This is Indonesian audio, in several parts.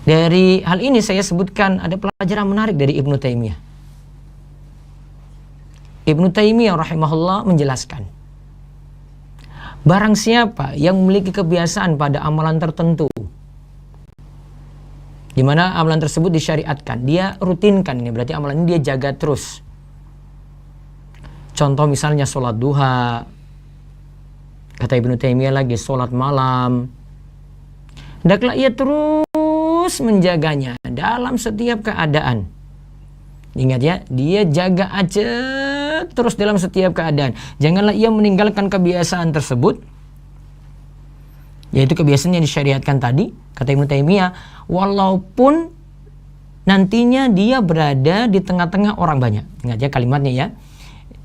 Dari hal ini saya sebutkan ada pelajaran menarik dari Ibnu Taimiyah. Ibnu Taimiyah rahimahullah menjelaskan, barang siapa yang memiliki kebiasaan pada amalan tertentu, di mana amalan tersebut disyariatkan, dia rutinkan, ini berarti amalan ini dia jaga terus. Contoh misalnya sholat duha, kata Ibnu Taimiyah lagi sholat malam, hendaklah ia terus menjaganya dalam setiap keadaan. Ingat ya, dia jaga aja terus dalam setiap keadaan. Janganlah ia meninggalkan kebiasaan tersebut, yaitu kebiasaan yang disyariatkan tadi, kata Ibnu Taimiyah, walaupun nantinya dia berada di tengah-tengah orang banyak. Ingat ya kalimatnya ya.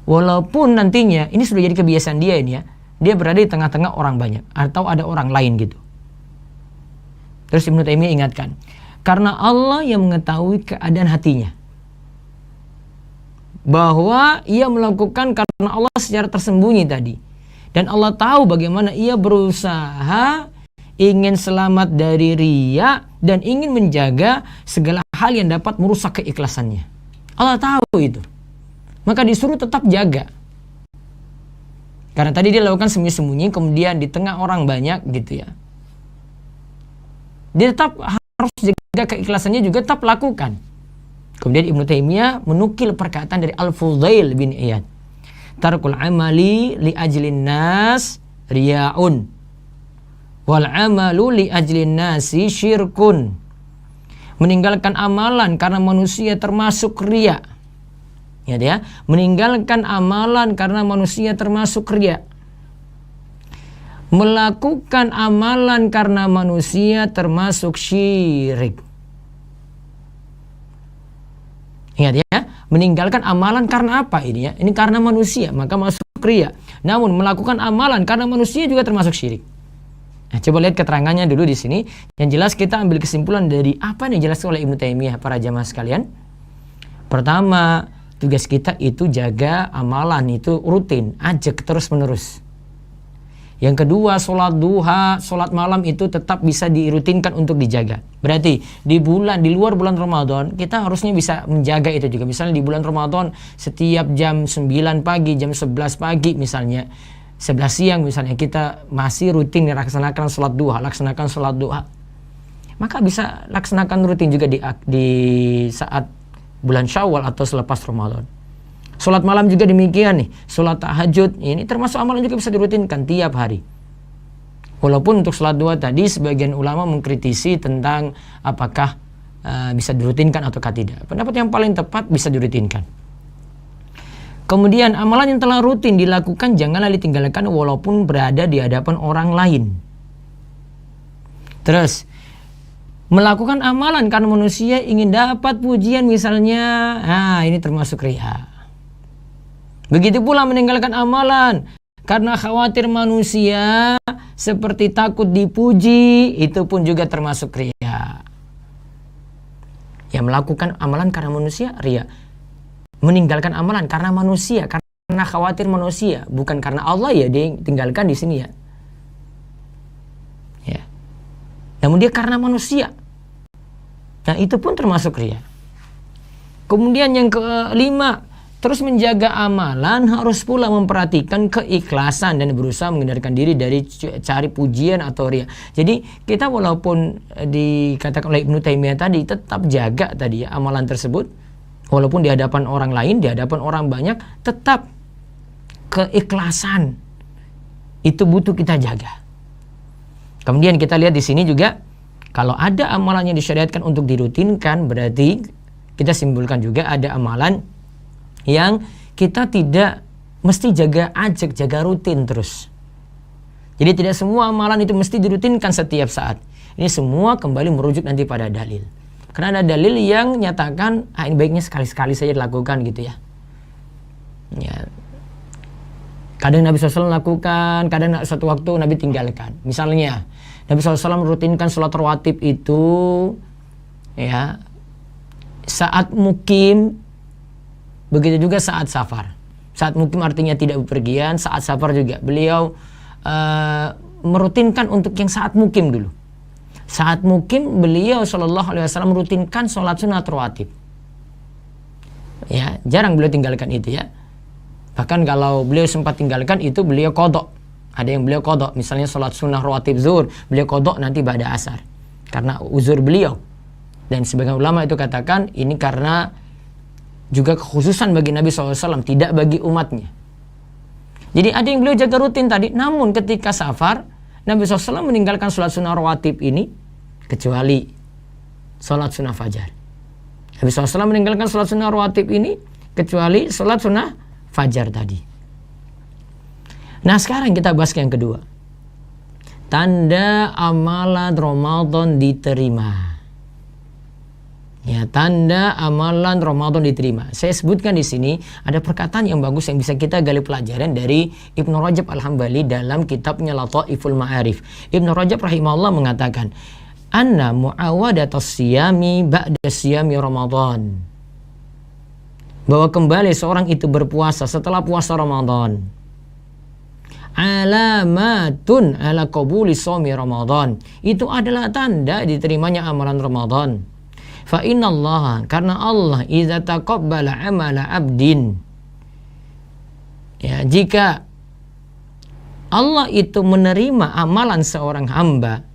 Walaupun nantinya, ini sudah jadi kebiasaan dia ini ya, dia berada di tengah-tengah orang banyak atau ada orang lain gitu. Terus Ibnu Taimiyah ingatkan, karena Allah yang mengetahui keadaan hatinya, bahwa ia melakukan karena Allah secara tersembunyi tadi, dan Allah tahu bagaimana ia berusaha ingin selamat dari riya dan ingin menjaga segala hal yang dapat merusak keikhlasannya. Allah tahu itu, maka disuruh tetap jaga. Karena tadi dia lakukan sembunyi-sembunyi, kemudian di tengah orang banyak gitu ya, dia tetap harus jaga keikhlasannya juga, tetap lakukan. Kemudian Ibnu Taimiyah menukil perkataan dari Al-Fudail bin Iyad, tarkul amali li ajlin nas riya'un wal amalu li ajlin nasi syirkun. Meninggalkan amalan karena manusia termasuk riya. Ya, meninggalkan amalan karena manusia termasuk riya. Melakukan amalan karena manusia termasuk syirik. Ingat ya, meninggalkan amalan karena apa ini ya? Ini karena manusia, maka masuk riya. Namun melakukan amalan karena manusia juga termasuk syirik. Nah, coba lihat keterangannya dulu di sini. Yang jelas kita ambil kesimpulan dari apa yang dijelaskan oleh Ibnu Taimiyah, para jamaah sekalian. Pertama, tugas kita itu jaga amalan itu rutin, ajak terus menerus. Yang kedua, sholat duha, sholat malam itu tetap bisa dirutinkan untuk dijaga. Berarti di luar bulan Ramadan kita harusnya bisa menjaga itu juga. Misalnya di bulan Ramadan setiap jam 9 pagi, jam 11 pagi misalnya, 11 siang misalnya, kita masih rutin melaksanakan sholat duha, laksanakan sholat duha. Maka bisa laksanakan rutin juga di saat bulan Syawal atau selepas Ramadan. Sholat malam juga demikian nih, sholat tahajud ini termasuk amalan juga bisa dirutinkan tiap hari. Walaupun untuk sholat duha tadi sebagian ulama mengkritisi tentang apakah bisa dirutinkan ataukah tidak. Pendapat yang paling tepat bisa dirutinkan. Kemudian amalan yang telah rutin dilakukan janganlah ditinggalkan walaupun berada di hadapan orang lain. Terus melakukan amalan karena manusia ingin dapat pujian misalnya, nah ini termasuk riya. Begitu pula meninggalkan amalan karena khawatir manusia seperti takut dipuji, itu pun juga termasuk riya. Ya, melakukan amalan karena manusia riya. Meninggalkan amalan karena manusia, karena khawatir manusia, bukan karena Allah ya dia tinggalkan di sini ya. Ya. Namun dia karena manusia. Nah, itu pun termasuk riya. Kemudian yang kelima, terus menjaga amalan harus pula memperhatikan keikhlasan dan berusaha menghindarkan diri dari cari pujian atau riya. Jadi kita walaupun dikatakan oleh Ibnu Taimiyah tadi tetap jaga tadi ya amalan tersebut, walaupun di hadapan orang lain, di hadapan orang banyak, tetap keikhlasan itu butuh kita jaga. Kemudian kita lihat di sini juga, kalau ada amalan yang disyariatkan untuk dirutinkan, berarti kita simpulkan juga ada amalan yang kita tidak mesti jaga rutin terus. Jadi tidak semua amalan itu mesti dirutinkan setiap saat. Ini semua kembali merujuk nanti pada dalil. Karena ada dalil yang nyatakan, ini baiknya sekali-sekali saja dilakukan gitu ya. Ya. Kadang Nabi SAW lakukan, kadang satu waktu Nabi tinggalkan. Misalnya, Nabi SAW rutinkan sholat rawatib itu ya saat mukim, begitu juga saat safar. Saat mukim artinya tidak bepergian, saat safar juga. Beliau merutinkan untuk yang saat mukim dulu. Saat mukim beliau Shallallahu Alaihi Wasallam rutinkan sholat sunat rawatib. Ya, jarang beliau tinggalkan itu ya. Bahkan kalau beliau sempat tinggalkan itu beliau qadha. Ada yang beliau qadha, misalnya sholat sunnah rawatib zuhur, beliau qadha nanti ba'da asar karena uzur beliau. Dan sebagian ulama itu katakan ini karena juga kekhususan bagi Nabi SAW, tidak bagi umatnya. Jadi ada yang beliau jaga rutin tadi, namun ketika safar Nabi SAW meninggalkan sholat sunnah rawatib ini kecuali sholat sunnah fajar. Nabi SAW meninggalkan sholat sunnah rawatib ini kecuali sholat sunnah fajar tadi. Nah sekarang kita bahas yang kedua. Tanda amalan Ramadan diterima. Ya, tanda amalan Ramadan diterima. Saya sebutkan di sini ada perkataan yang bagus yang bisa kita gali pelajaran dari Ibnu Rajab Al-Hambali dalam kitabnya Lataiful Ma'arif. Ibnu Rajab rahimahullah mengatakan, "Anna mu'awadatus siyami ba'da siyami Ramadan." Bahwa kembali seorang itu berpuasa setelah puasa Ramadan. Alamatun ala qabuli shaumi Ramadan. Itu adalah tanda diterimanya amalan Ramadan. Fa innallaha, karena Allah idza taqabbala amala abdin, ya, jika Allah itu menerima amalan seorang hamba,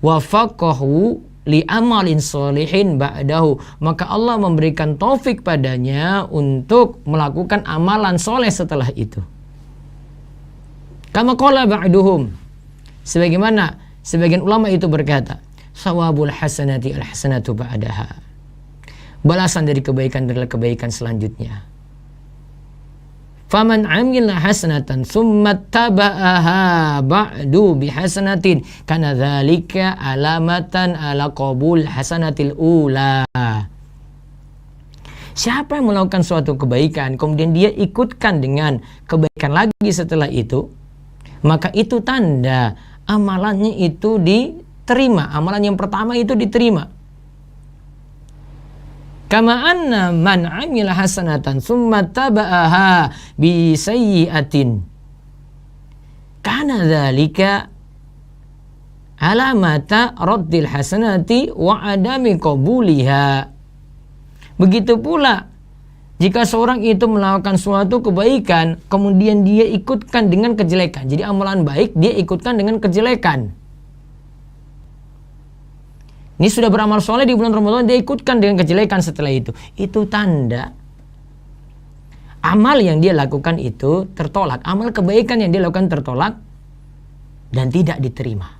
wafaqahu li amalin sholihin ba'dahu, maka Allah memberikan taufik padanya untuk melakukan amalan soleh setelah itu. Kama qala ba'duhum, sebagaimana sebagian ulama itu berkata, sawabul hasanati al-hasanatu ba'daha. Balasan dari kebaikan adalah kebaikan selanjutnya. Faman amila hasanatan summa taba'aha ba'du bihasanatin kana dzalika alamatan ala qabul hasanatil ula. Siapa yang melakukan suatu kebaikan kemudian dia ikutkan dengan kebaikan lagi setelah itu, maka itu tanda amalannya itu diterima. Amalan yang pertama itu diterima. Kama anna man amila hasanatan summa taba'aha bi sayyi'atin kana dzalika alamata raddil hasanati wa adami qabuliha. Begitu pula jika seorang itu melakukan suatu kebaikan kemudian dia ikutkan dengan kejelekan. Jadi amalan baik dia ikutkan dengan kejelekan. Ini sudah beramal soleh di bulan Ramadan, dia ikutkan dengan kejelekan setelah itu. Itu tanda amal yang dia lakukan itu tertolak. Amal kebaikan yang dia lakukan tertolak dan tidak diterima.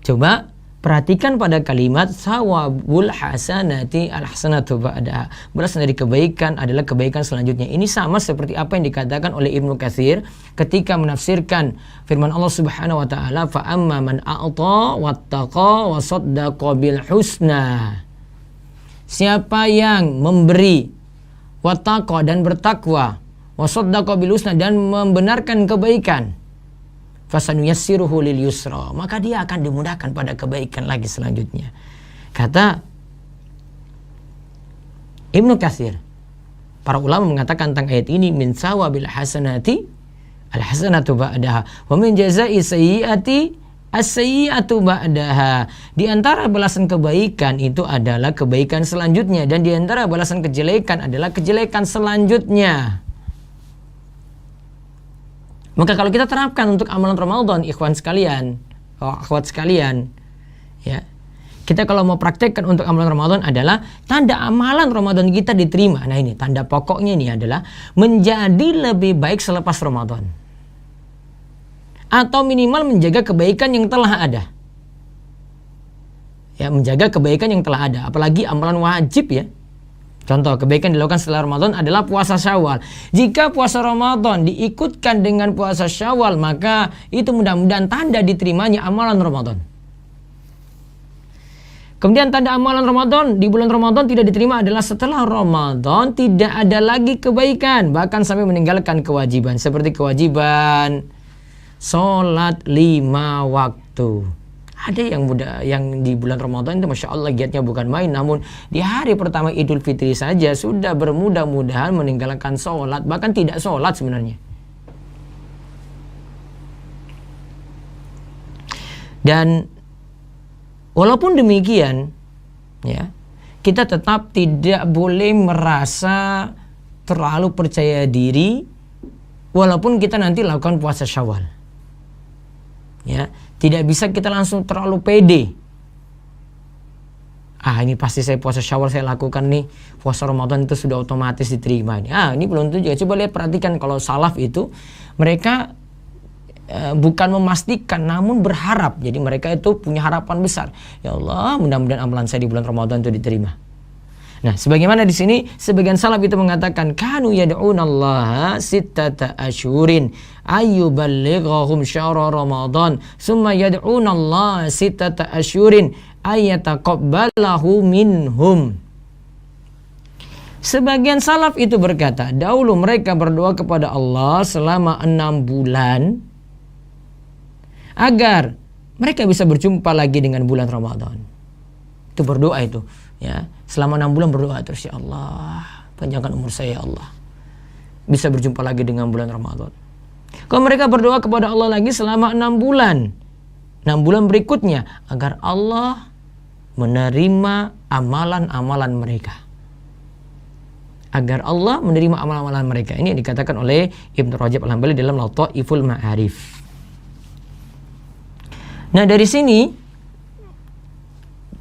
Coba perhatikan pada kalimat sawabul hasanati al-hasanatu ba'daha. Balasan dari kebaikan adalah kebaikan selanjutnya. Ini sama seperti apa yang dikatakan oleh Ibnu Katsir ketika menafsirkan firman Allah Subhanahu wa taala, fa amma man a'ta wattaqa wa saddaqa bil husna. Siapa yang memberi, wattaqa dan bertakwa, wa saddaqa bil husna dan membenarkan kebaikan, fasanuyassiruhu lil yusra, maka dia akan dimudahkan pada kebaikan lagi selanjutnya. Kata Ibnu Katsir, para ulama mengatakan tentang ayat ini, min sawabil hasanati al-hasanatu ba'daha wa min jazai sayyiati as-sayyiatu ba'daha. Di antara balasan kebaikan itu adalah kebaikan selanjutnya, dan di antara balasan kejelekan adalah kejelekan selanjutnya. Maka kalau kita terapkan untuk amalan Ramadan, ikhwan sekalian, akhwat sekalian, ya, kita kalau mau praktekkan untuk amalan Ramadan adalah tanda amalan Ramadan kita diterima. Nah ini tanda pokoknya ini adalah menjadi lebih baik selepas Ramadan, atau minimal menjaga kebaikan yang telah ada. Ya, menjaga kebaikan yang telah ada, apalagi amalan wajib ya. Contoh, kebaikan dilakukan setelah Ramadan adalah puasa Syawal. Jika puasa Ramadan diikutkan dengan puasa Syawal, maka itu mudah-mudahan tanda diterimanya amalan Ramadan. Kemudian tanda amalan Ramadan di bulan Ramadan tidak diterima adalah setelah Ramadan tidak ada lagi kebaikan, bahkan sampai meninggalkan kewajiban, seperti kewajiban sholat 5 waktu. Ada yang di bulan Ramadan itu Masya Allah giatnya bukan main, namun di hari pertama Idul Fitri saja sudah bermudah-mudahan meninggalkan sholat, bahkan tidak sholat sebenarnya. Dan walaupun demikian, ya, kita tetap tidak boleh merasa terlalu percaya diri walaupun kita nanti lakukan puasa Syawal. Ya, tidak bisa kita langsung terlalu pede. Ini pasti saya puasa Syawal saya lakukan nih, puasa Ramadan itu sudah otomatis diterima. Ini belum tentu juga. Coba lihat, perhatikan kalau salaf itu mereka bukan memastikan namun berharap. Jadi mereka itu punya harapan besar. Ya Allah, mudah-mudahan amalan saya di bulan Ramadan itu diterima. Nah, sebagaimana di sini sebagian salaf itu mengatakan kanu yad'unallaha sittata asyhurin ayyuballighahum syahra Ramadan summa yad'unallaha sittata asyhurin ayyataqabbalahu minhum. Sebagian salaf itu berkata, dahulu mereka berdoa kepada Allah selama 6 bulan agar mereka bisa berjumpa lagi dengan bulan Ramadan. Itu berdoa itu, ya. Selama 6 bulan berdoa terus, ya Allah, panjangkan umur saya ya Allah, bisa berjumpa lagi dengan bulan Ramadan. Kalau mereka berdoa kepada Allah lagi selama 6 bulan, 6 bulan berikutnya agar Allah menerima amalan-amalan mereka. Agar Allah menerima amalan-amalan mereka. Ini yang dikatakan oleh Ibnu Rajab Al-Hambali dalam Lataiful Ma'arif. Nah, dari sini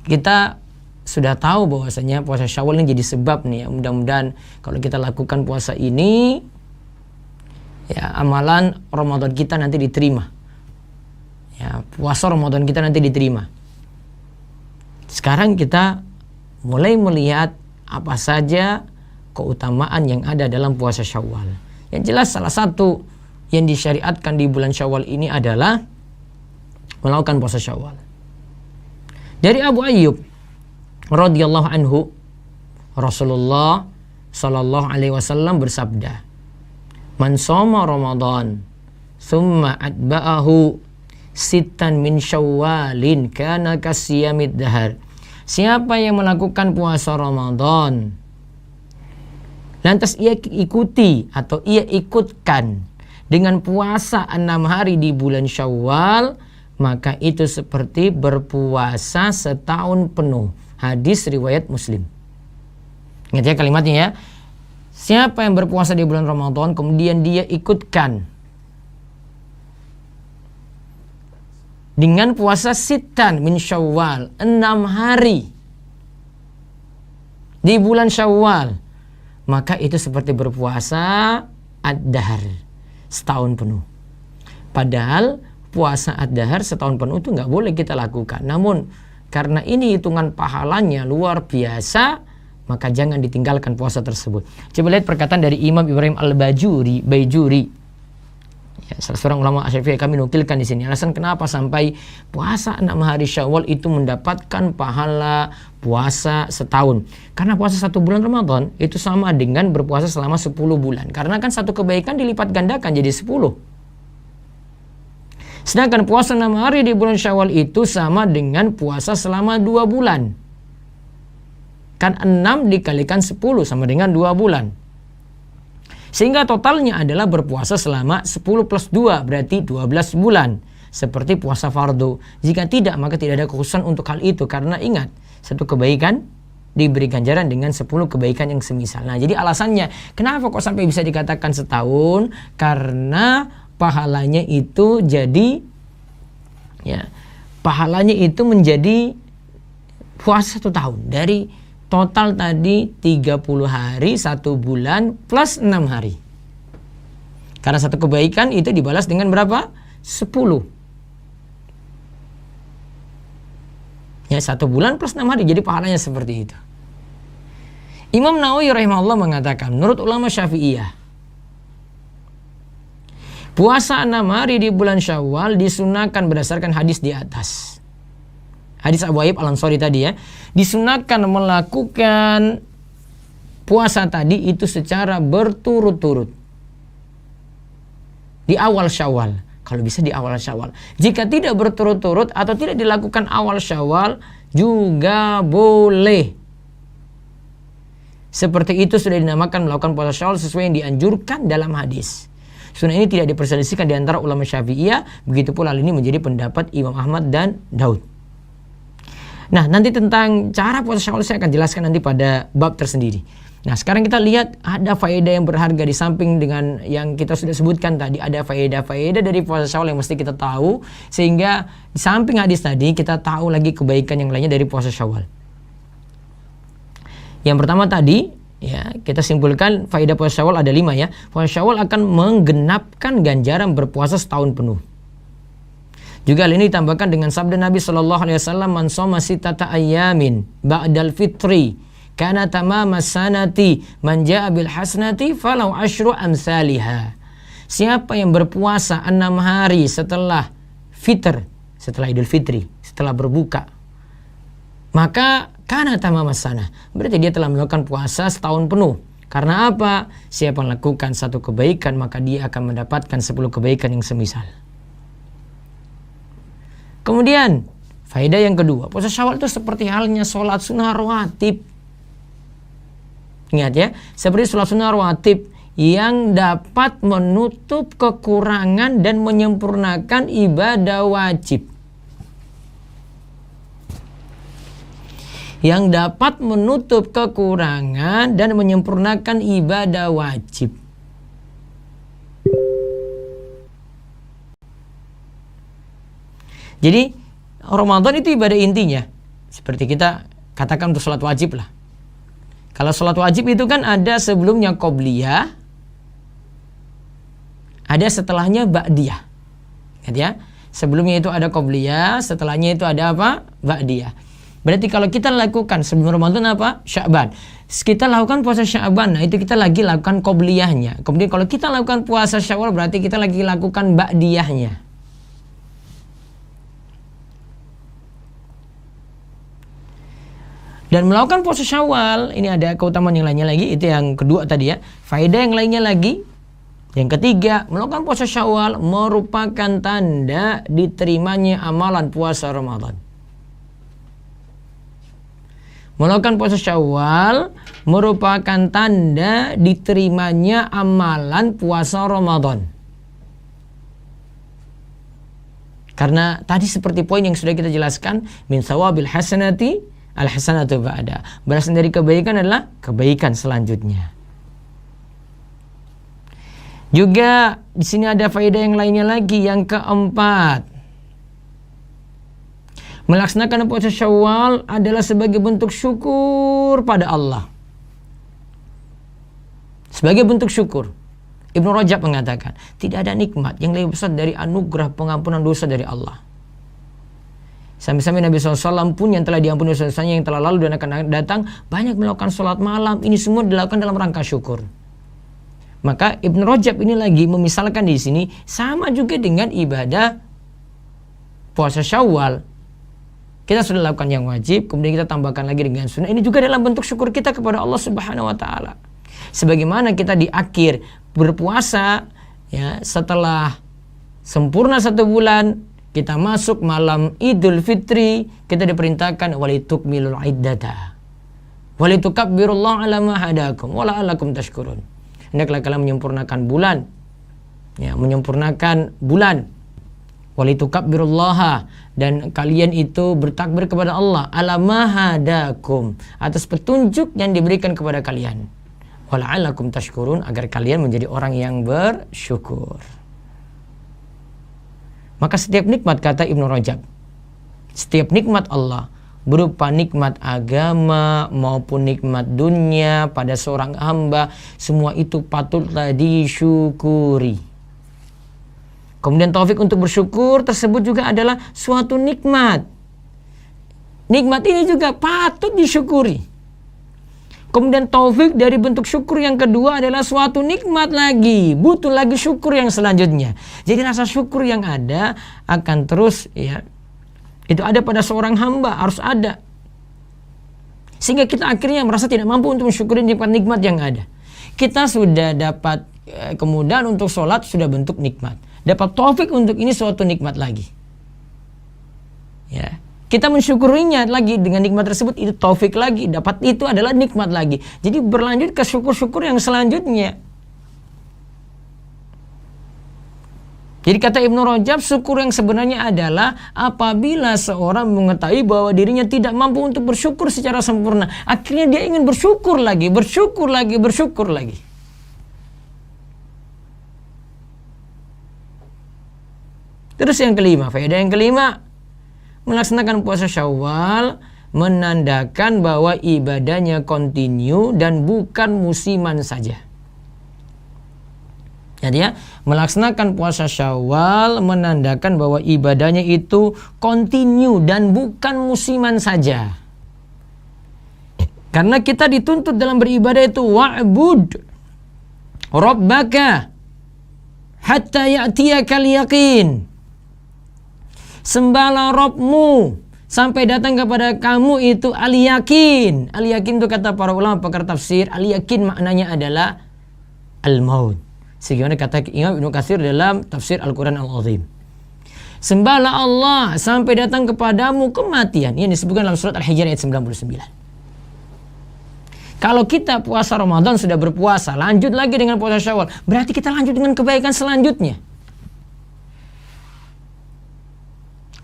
kita sudah tahu bahwasanya puasa Syawal ini jadi sebab nih, ya. Mudah-mudahan kalau kita lakukan puasa ini, ya, amalan Ramadan kita nanti diterima. Ya, puasa Ramadan kita nanti diterima. Sekarang kita mulai melihat apa saja keutamaan yang ada dalam puasa Syawal. Yang jelas salah satu yang disyariatkan di bulan Syawal ini adalah melakukan puasa Syawal. Dari Abu Ayyub radhiyallahu anhu, Rasulullah sallallahu alaihi wasallam bersabda, "Man shoma Ramadan thumma atba'ahu sittan min Syawalin kana kasiyamid dahar." Siapa yang melakukan puasa Ramadan lantas ia ikuti atau ia ikutkan dengan puasa 6 hari di bulan Syawal, maka itu seperti berpuasa setahun penuh. Hadis riwayat Muslim. Ingat ya kalimatnya ya. Siapa yang berpuasa di bulan Ramadan kemudian dia ikutkan dengan puasa sitan min Syawal, 6 hari di bulan Syawal, maka itu seperti berpuasa ad-dahr, setahun penuh. Padahal puasa ad-dahr setahun penuh itu nggak boleh kita lakukan. Namun karena ini hitungan pahalanya luar biasa, maka jangan ditinggalkan puasa tersebut. Coba lihat perkataan dari Imam Ibrahim Al-Bajuri, ya, salah seorang ulama Syafi'i, kami nukilkan di sini alasan kenapa sampai puasa 6 hari Syawal itu mendapatkan pahala puasa setahun. Karena puasa 1 bulan Ramadan itu sama dengan berpuasa selama 10 bulan. Karena kan satu kebaikan dilipat gandakan jadi 10. Sedangkan puasa 6 hari di bulan Syawal itu sama dengan puasa selama 2 bulan. Kan 6 dikalikan 10 sama dengan 2 bulan. Sehingga totalnya adalah berpuasa selama 10 plus 2 berarti 12 bulan. Seperti puasa fardu. Jika tidak maka tidak ada kekhususan untuk hal itu. Karena ingat, satu kebaikan diberi ganjaran dengan 10 kebaikan yang semisal. Nah, jadi alasannya kenapa kok sampai bisa dikatakan setahun? Karena pahalanya itu jadi, ya, pahalanya itu menjadi puasa 1 tahun. Dari total tadi 30 hari 1 bulan plus 6 hari. Karena satu kebaikan itu dibalas dengan berapa? 10. Ya, 1 bulan plus 6 hari. Jadi pahalanya seperti itu. Imam Nawawi rahimahullah mengatakan, menurut ulama Syafi'iyah, puasa 6 hari di bulan Syawal disunahkan berdasarkan hadis di atas. Hadis Abu Ayyub Al-Ansari tadi ya. Disunahkan melakukan puasa tadi itu secara berturut-turut. Di awal Syawal. Kalau bisa di awal Syawal. Jika tidak berturut-turut atau tidak dilakukan awal Syawal juga boleh. Seperti itu sudah dinamakan melakukan puasa Syawal sesuai yang dianjurkan dalam hadis. Sunnah ini tidak diperselisihkan di antara ulama Syafi'iyah. Begitu pula hal ini menjadi pendapat Imam Ahmad dan Daud. Nah, nanti tentang cara puasa Syawal saya akan jelaskan nanti pada bab tersendiri. Nah, sekarang kita lihat ada faedah yang berharga di samping dengan yang kita sudah sebutkan tadi. Ada faedah-faedah dari puasa Syawal yang mesti kita tahu, sehingga di samping hadis tadi kita tahu lagi kebaikan yang lainnya dari puasa Syawal. Yang pertama tadi, ya, kita simpulkan faedah puasa Syawal ada 5 ya. Puasa Syawal akan menggenapkan ganjaran berpuasa setahun penuh. Juga hal ini ditambahkan dengan sabda Nabi sallallahu alaihi wasallam, "Man shoma sittata ayyamin ba'dal fitri kana tamama sanati, man jaa bil hasanati falau asyru amsalihha." Siapa yang berpuasa 6 hari setelah fitr, setelah Idul Fitri, setelah berbuka, maka kana tamama sana, berarti dia telah melakukan puasa setahun penuh. Karena apa? Siapa yang melakukan satu kebaikan, maka dia akan mendapatkan 10 kebaikan yang semisal. Kemudian faedah yang kedua, puasa Syawal itu seperti halnya sholat sunnah rawatib. Ingat ya, seperti sholat sunnah rawatib yang dapat menutup kekurangan dan menyempurnakan ibadah wajib. Yang dapat menutup kekurangan dan menyempurnakan ibadah wajib. Jadi Ramadan itu ibadah intinya. Seperti kita katakan untuk sholat wajib lah. Kalau sholat wajib itu kan ada sebelumnya qobliyah, ada setelahnya ba'diyah. Ya? Sebelumnya itu ada qobliyah, setelahnya itu ada apa? Ba'diyah. Berarti kalau kita lakukan sebelum Ramadan apa? Sya'ban. Kita lakukan puasa Sya'ban, nah itu kita lagi lakukan qobliyahnya. Kemudian kalau kita lakukan puasa Syawal berarti kita lagi lakukan ba'diyahnya. Dan melakukan puasa Syawal, ini ada keutamaan yang lainnya lagi, itu yang kedua tadi ya. Faedah yang lainnya lagi, yang ketiga, melakukan puasa Syawal merupakan tanda diterimanya amalan puasa Ramadan. Melakukan puasa Syawal merupakan tanda diterimanya amalan puasa Ramadan. Karena tadi seperti poin yang sudah kita jelaskan, min sawabil hasanati al-hasanatu ba'da. Balasan dari kebaikan adalah kebaikan selanjutnya. Juga di sini ada faedah yang lainnya lagi, yang keempat. Melaksanakan puasa Syawal adalah sebagai bentuk syukur pada Allah. Sebagai bentuk syukur. Ibnu Rajab mengatakan, tidak ada nikmat yang lebih besar dari anugerah pengampunan dosa dari Allah. Sampai-sampai Nabi SAW pun yang telah diampuni dosanya yang telah lalu dan akan datang banyak melakukan sholat malam. Ini semua dilakukan dalam rangka syukur. Maka Ibn Rajab ini lagi memisalkan di sini sama juga dengan ibadah puasa Syawal. Kita sudah lakukan yang wajib, kemudian kita tambahkan lagi dengan sunnah. Ini juga dalam bentuk syukur kita kepada Allah Subhanahu Wa Taala. Sebagaimana kita di akhir berpuasa, ya, setelah sempurna 1 bulan. Kita masuk malam Idul Fitri, kita diperintahkan walitukmilul iddata. Walitukabbirullaha ala ma hadakum wa la'allakum tashkurun. Hendaklah kalian menyempurnakan bulan. Ya, menyempurnakan bulan. Walitukabbirullaha, dan kalian itu bertakbir kepada Allah ala ma hadakum, atas petunjuk yang diberikan kepada kalian. Wa la'allakum tashkurun, agar kalian menjadi orang yang bersyukur. Maka setiap nikmat, kata Ibnu Rajab, setiap nikmat Allah, berupa nikmat agama maupun nikmat dunia pada seorang hamba, semua itu patutlah disyukuri. Kemudian taufik untuk bersyukur tersebut juga adalah suatu nikmat. Nikmat ini juga patut disyukuri. Kemudian taufik dari bentuk syukur yang kedua adalah suatu nikmat lagi, butuh lagi syukur yang selanjutnya. Jadi rasa syukur yang ada akan terus, ya, itu ada pada seorang hamba, harus ada. Sehingga kita akhirnya merasa tidak mampu untuk mensyukuri nikmat-nikmat yang ada. Kita sudah dapat kemudahan untuk sholat, sudah bentuk nikmat. Dapat taufik untuk ini, suatu nikmat lagi. Ya. Kita mensyukurinya lagi dengan nikmat tersebut, itu taufik lagi, dapat itu adalah nikmat lagi. Jadi berlanjut ke syukur-syukur yang selanjutnya. Jadi kata Ibnu Rajab, syukur yang sebenarnya adalah apabila seorang mengetahui bahwa dirinya tidak mampu untuk bersyukur secara sempurna. Akhirnya dia ingin bersyukur lagi, bersyukur lagi, bersyukur lagi. Terus yang kelima, faedah yang kelima, melaksanakan puasa Syawal menandakan bahwa ibadahnya kontinu dan bukan musiman saja. Jadi ya, melaksanakan puasa Syawal menandakan bahwa ibadahnya itu kontinu dan bukan musiman saja. Karena kita dituntut dalam beribadah itu wa'bud rabbaka hatta ya'tiyakal yaqin. Sembahlah Rabbmu sampai datang kepada kamu itu al-yakin. Al-yakin itu kata para ulama pakar tafsir, al-yakin maknanya adalah al-maut. Sebagaimana kata Imam Ibnu Katsir dalam tafsir Al-Quran Al-Azim. Sembahlah Allah sampai datang kepadamu kematian. Ini disebutkan dalam surat Al-Hijr ayat 99. Kalau kita puasa Ramadan sudah berpuasa, lanjut lagi dengan puasa Syawal, berarti kita lanjut dengan kebaikan selanjutnya.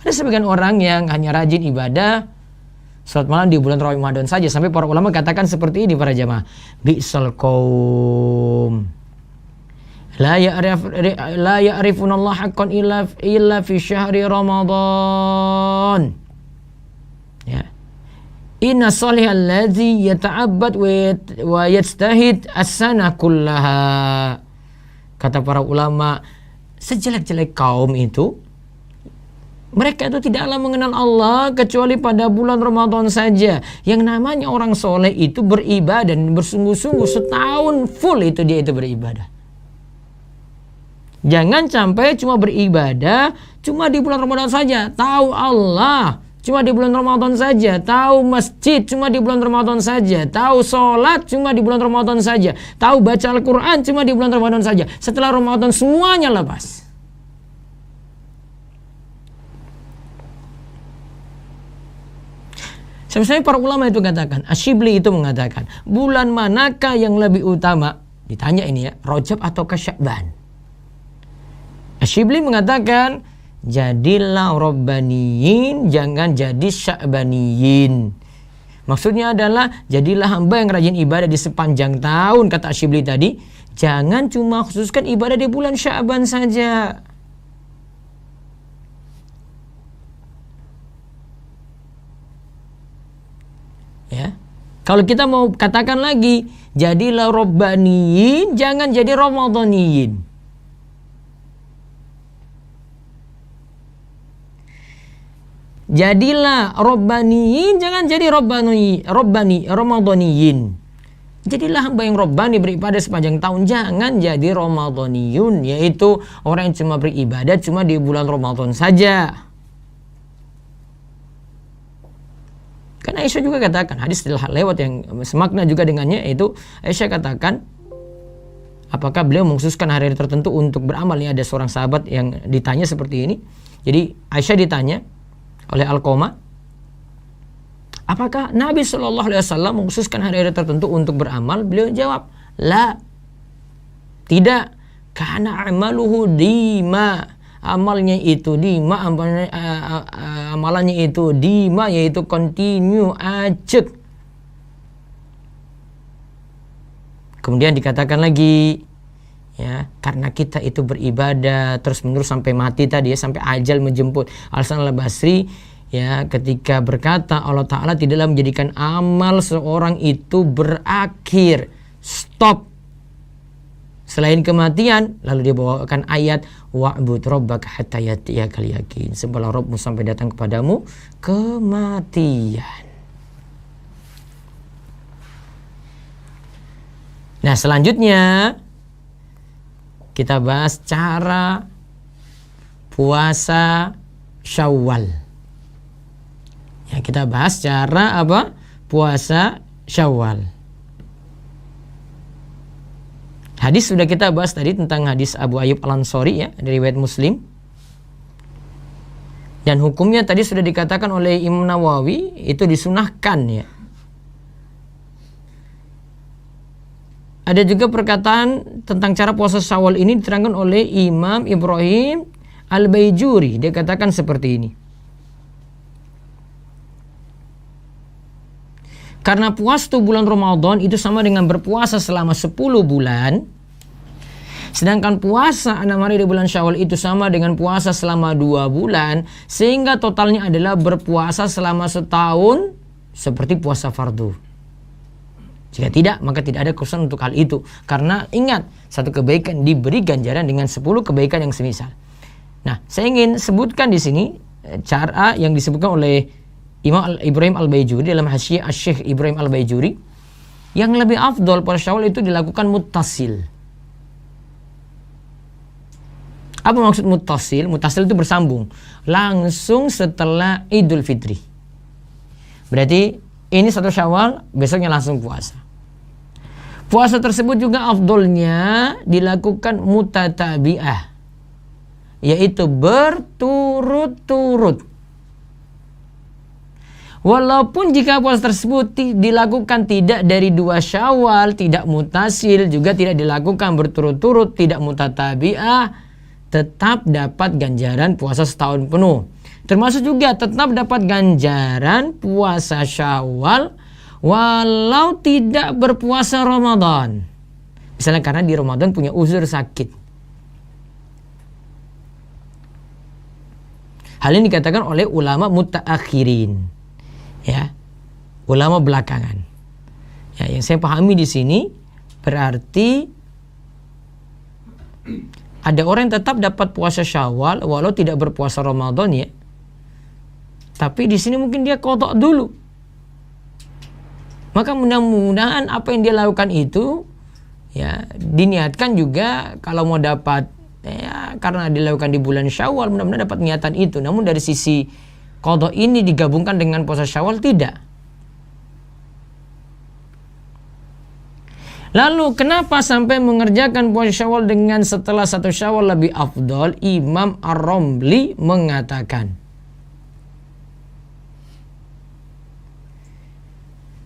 Ada sebagian orang yang hanya rajin ibadah salat malam di bulan Ramadan saja, sampai para ulama katakan seperti ini para jamaah. Bi'sal qaum la ya'rifuna Allah haqqan illa fi syahri Ramadan. Ya. Inna salihal ladzi yata'abbad wa yajtahid as-sana kullaha. Kata para ulama, sejelek-jelek kaum itu, mereka itu tidaklah mengenal Allah kecuali pada bulan Ramadan saja. Yang namanya orang soleh itu beribadah dan bersungguh-sungguh setahun full itu dia itu beribadah. Jangan sampai cuma beribadah cuma di bulan Ramadan saja. Tahu Allah cuma di bulan Ramadan saja. Tahu masjid cuma di bulan Ramadan saja. Tahu sholat cuma di bulan Ramadan saja. Tahu baca Al-Quran cuma di bulan Ramadan saja. Setelah Ramadan semuanya lepas. Sebenarnya para ulama itu katakan, Asyibli itu mengatakan, bulan manakah yang lebih utama? Ditanya ini ya, Rajab atau Sya'ban? Asyibli mengatakan, jadilah Rabbaniyin, jangan jadi Sya'baniyin. Maksudnya adalah, jadilah hamba yang rajin ibadah di sepanjang tahun, kata Asyibli tadi. Jangan cuma khususkan ibadah di bulan Sya'ban saja. Ya. Kalau kita mau katakan lagi, jadilah Rabbaniyin, jangan jadi Ramadhaniyin. Jadilah Rabbaniyin, jangan jadi Ramadhaniyin. Jadilah hamba yang Rabbani, beribadah sepanjang tahun, jangan jadi Ramadhaniyun, yaitu orang yang cuma beribadah cuma di bulan Ramadan saja. Kan Aisyah juga katakan, hadis telah lewat yang semakna juga dengannya, yaitu Aisyah katakan, apakah beliau mengkhususkan hari-hari tertentu untuk beramal? Ini ada seorang sahabat yang ditanya seperti ini. Jadi Aisyah ditanya oleh Alqamah, apakah Nabi SAW mengkhususkan hari-hari tertentu untuk beramal? Beliau jawab, la, tidak, karena amaluhu dima, amalnya itu dima, amalannya itu dima, yaitu continue, acek. Kemudian dikatakan lagi, ya, karena kita itu beribadah terus menerus sampai mati tadi ya, sampai ajal menjemput. Al-Hasan Al-Basri ya ketika berkata, Allah Ta'ala tidaklah menjadikan amal seorang itu berakhir, stop selain kematian. Lalu dia bawakan ayat, wa'bud rabbaka hatta ya'tiyakal yaqin, sembahlah Rabbmu sampai datang kepadamu kematian. Nah, selanjutnya kita bahas cara puasa Syawal. Ya, kita bahas cara apa? Puasa Syawal. Hadis sudah kita bahas tadi tentang hadis Abu Ayyub Al-Ansari ya, dari riwayat Muslim. Dan hukumnya tadi sudah dikatakan oleh Imam Nawawi, itu disunahkan ya. Ada juga perkataan tentang cara puasa Syawal ini diterangkan oleh Imam Ibrahim Al-Baijuri, dia katakan seperti ini. Karena puasa bulan Ramadan itu sama dengan berpuasa selama 10 bulan. Sedangkan puasa 6 hari di bulan Syawal itu sama dengan puasa selama 2 bulan. Sehingga totalnya adalah berpuasa selama setahun seperti puasa fardu. Jika tidak, maka tidak ada kesusahan untuk hal itu. Karena ingat, satu kebaikan diberi ganjaran dengan 10 kebaikan yang semisal. Nah, saya ingin sebutkan di sini cara yang disebutkan oleh Imam Ibrahim Al-Baijuri dalam Hasyiah Syekh Ibrahim Al-Baijuri, yang lebih afdol pada Syawal itu dilakukan muttasil. Apa maksud muttasil? Muttasil itu bersambung, langsung setelah Idul Fitri. Berarti ini 1 Syawal, besoknya langsung puasa. Puasa tersebut juga afdolnya dilakukan mutatabi'ah, yaitu berturut-turut. Walaupun jika puasa tersebut dilakukan tidak dari 2 Syawal, tidak mutasil, juga tidak dilakukan berturut-turut, tidak mutatabi'ah, tetap dapat ganjaran puasa setahun penuh. Termasuk juga tetap dapat ganjaran puasa Syawal walau tidak berpuasa Ramadan. Misalnya karena di Ramadan punya uzur sakit. Hal ini dikatakan oleh ulama mutaakhirin. Ya, ulama belakangan. Ya, yang saya pahami di sini berarti ada orang yang tetap dapat puasa Syawal walau tidak berpuasa Ramadan ya. Tapi di sini mungkin dia qadha dulu. Maka mudah-mudahan apa yang dia lakukan itu ya diniatkan juga kalau mau dapat ya karena dilakukan di bulan Syawal mudah-mudahan dapat niatan itu. Namun dari sisi qadha ini digabungkan dengan puasa Syawal tidak. Lalu kenapa sampai mengerjakan puasa Syawal dengan setelah 1 Syawal lebih afdal? Imam Ar-Ramli mengatakan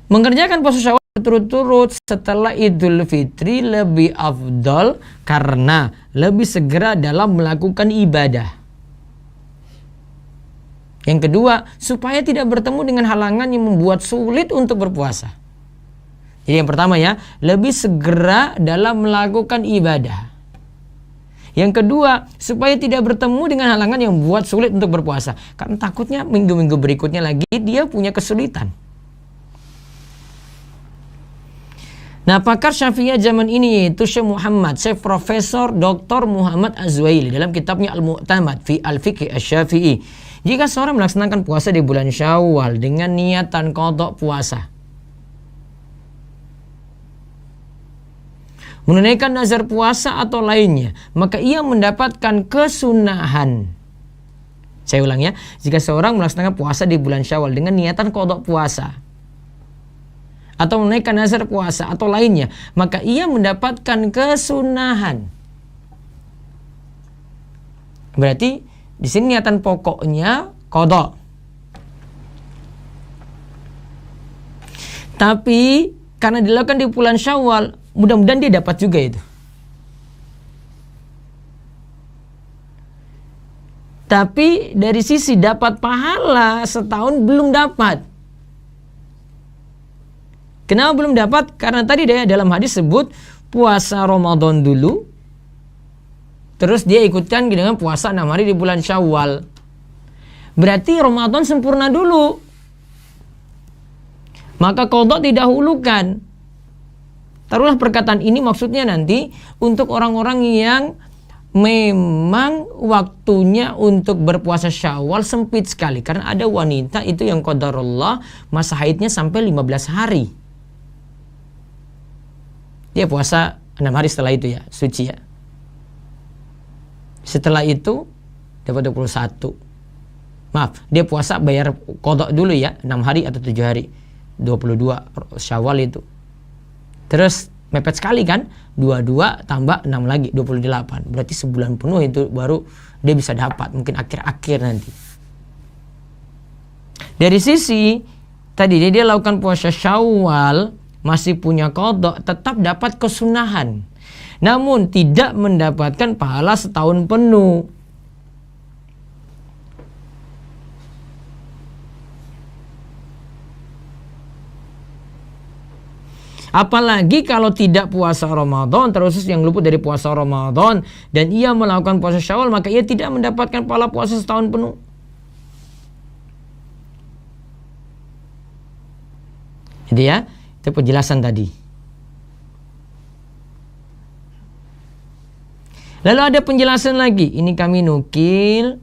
mengerjakan puasa Syawal berturut-turut setelah Idul Fitri lebih afdal karena lebih segera dalam melakukan ibadah. Yang kedua, supaya tidak bertemu dengan halangan yang membuat sulit untuk berpuasa. Jadi yang pertama ya, lebih segera dalam melakukan ibadah. Yang kedua, supaya tidak bertemu dengan halangan yang membuat sulit untuk berpuasa. Karena takutnya minggu-minggu berikutnya lagi dia punya kesulitan. Nah, pakar Syafi'iyah zaman ini yaitu Syekh Profesor Dr. Muhammad Az-Zuhaili dalam kitabnya Al-Mu'tamad fi Al-Fiqh Asy-Syafi'i. Jika seorang melaksanakan puasa di bulan Syawal dengan niatan qadha puasa, menunaikan nazar puasa atau lainnya, maka ia mendapatkan kesunahan. Saya ulang ya, jika seorang melaksanakan puasa di bulan Syawal dengan niatan qadha puasa atau menunaikan nazar puasa atau lainnya, maka ia mendapatkan kesunahan. Berarti di sini niatan pokoknya qadha. Tapi karena dilakukan di bulan Syawal, mudah-mudahan dia dapat juga itu. Tapi dari sisi dapat pahala setahun belum dapat. Kenapa belum dapat? Karena tadi dalam hadis sebut puasa Ramadan dulu, terus dia ikutkan dengan puasa 6 hari di bulan Syawal. Berarti Ramadan sempurna dulu. Maka qadha didahulukan. Taruhlah perkataan ini maksudnya nanti untuk orang-orang yang memang waktunya untuk berpuasa Syawal sempit sekali. Karena ada wanita itu yang qadarullah masa haidnya sampai 15 hari. Dia puasa 6 hari setelah itu ya, suci ya. Setelah itu dapat 21. Maaf, dia puasa bayar qadha dulu ya, 6 hari atau 7 hari. 22 Syawal itu. Terus mepet sekali kan? 22 tambah 6 lagi 28. Berarti sebulan penuh itu baru dia bisa dapat, mungkin akhir-akhir nanti. Dari sisi tadi dia lakukan puasa Syawal masih punya qadha, tetap dapat kesunahan. Namun tidak mendapatkan pahala setahun penuh. Apalagi kalau tidak puasa Ramadan, terus yang luput dari puasa Ramadan dan ia melakukan puasa Syawal, maka ia tidak mendapatkan pahala puasa setahun penuh. Itu ya, itu penjelasan tadi. Lalu ada penjelasan lagi, ini kami nukil.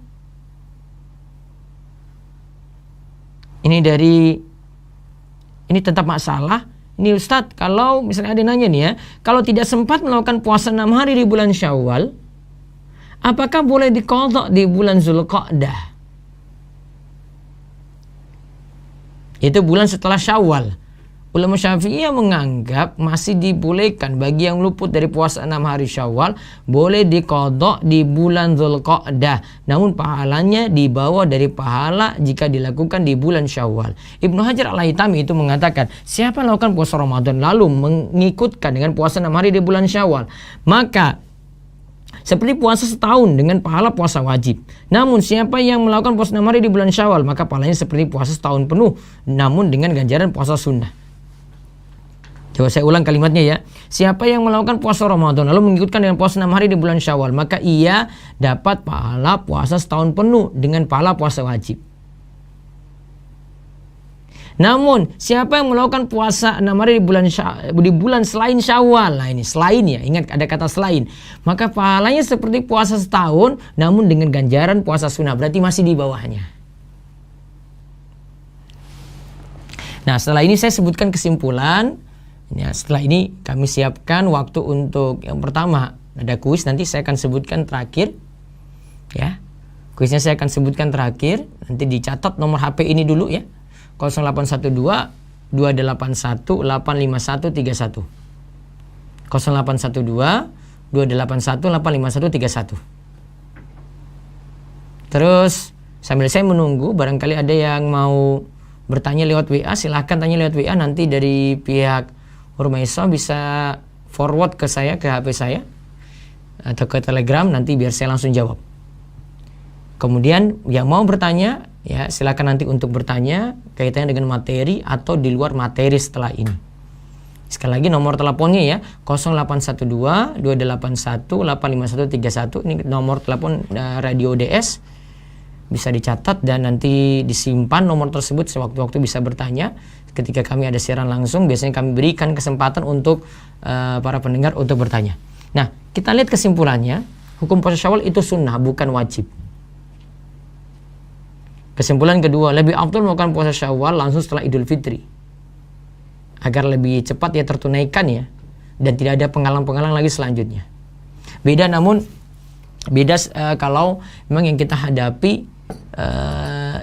Ini tetap masalah. Ini Ustadz, kalau misalnya ada nanya nih ya, kalau tidak sempat melakukan puasa 6 hari di bulan Syawal, apakah boleh diqadha di bulan Zulqa'dah? Itu bulan setelah Syawal. Ulama Syafi'iyah menganggap masih dibolehkan bagi yang luput dari puasa 6 hari Syawal, boleh diqadha di bulan Zulqa'dah. Namun pahalanya dibawa dari pahala jika dilakukan di bulan Syawal. Ibnu Hajar Al-Haytami itu mengatakan, siapa melakukan puasa Ramadan lalu mengikutkan dengan puasa 6 hari di bulan Syawal, maka seperti puasa setahun dengan pahala puasa wajib. Namun siapa yang melakukan puasa 6 hari di bulan Syawal, maka pahalanya seperti puasa setahun penuh, namun dengan ganjaran puasa sunnah. Coba saya ulang kalimatnya ya. Siapa yang melakukan puasa Ramadan lalu mengikutkan dengan puasa 6 hari di bulan Syawal, maka ia dapat pahala puasa setahun penuh dengan pahala puasa wajib. Namun siapa yang melakukan puasa 6 hari di bulan selain Syawal, nah ini selain ya, ingat ada kata selain, maka pahalanya seperti puasa setahun namun dengan ganjaran puasa sunnah, berarti masih di bawahnya. Nah, setelah ini saya sebutkan kesimpulan. Ya, setelah ini kami siapkan waktu untuk yang pertama ada kuis, nanti saya akan sebutkan terakhir ya. Kuisnya saya akan sebutkan terakhir, nanti dicatat nomor HP ini dulu ya. 0812 281 85131. 0812 281 85131. Terus sambil saya menunggu, barangkali ada yang mau bertanya lewat WA, silahkan tanya lewat WA, nanti dari pihak Urmaiso bisa forward ke saya, ke HP saya atau ke Telegram, nanti biar saya langsung jawab. Kemudian yang mau bertanya ya silakan nanti untuk bertanya kaitannya dengan materi atau di luar materi setelah ini. Sekali lagi nomor teleponnya ya 0812 281 85131. Ini nomor telepon Radio DS, bisa dicatat dan nanti disimpan nomor tersebut, sewaktu-waktu bisa bertanya. Ketika kami ada siaran langsung, biasanya kami berikan kesempatan untuk para pendengar untuk bertanya. Nah, kita lihat kesimpulannya, hukum puasa Syawal itu sunnah, bukan wajib. Kesimpulan kedua, lebih afdal melakukan puasa Syawal langsung setelah Idul Fitri, agar lebih cepat ya tertunaikan ya, dan tidak ada penghalang-penghalang lagi selanjutnya. Beda kalau memang yang kita hadapi,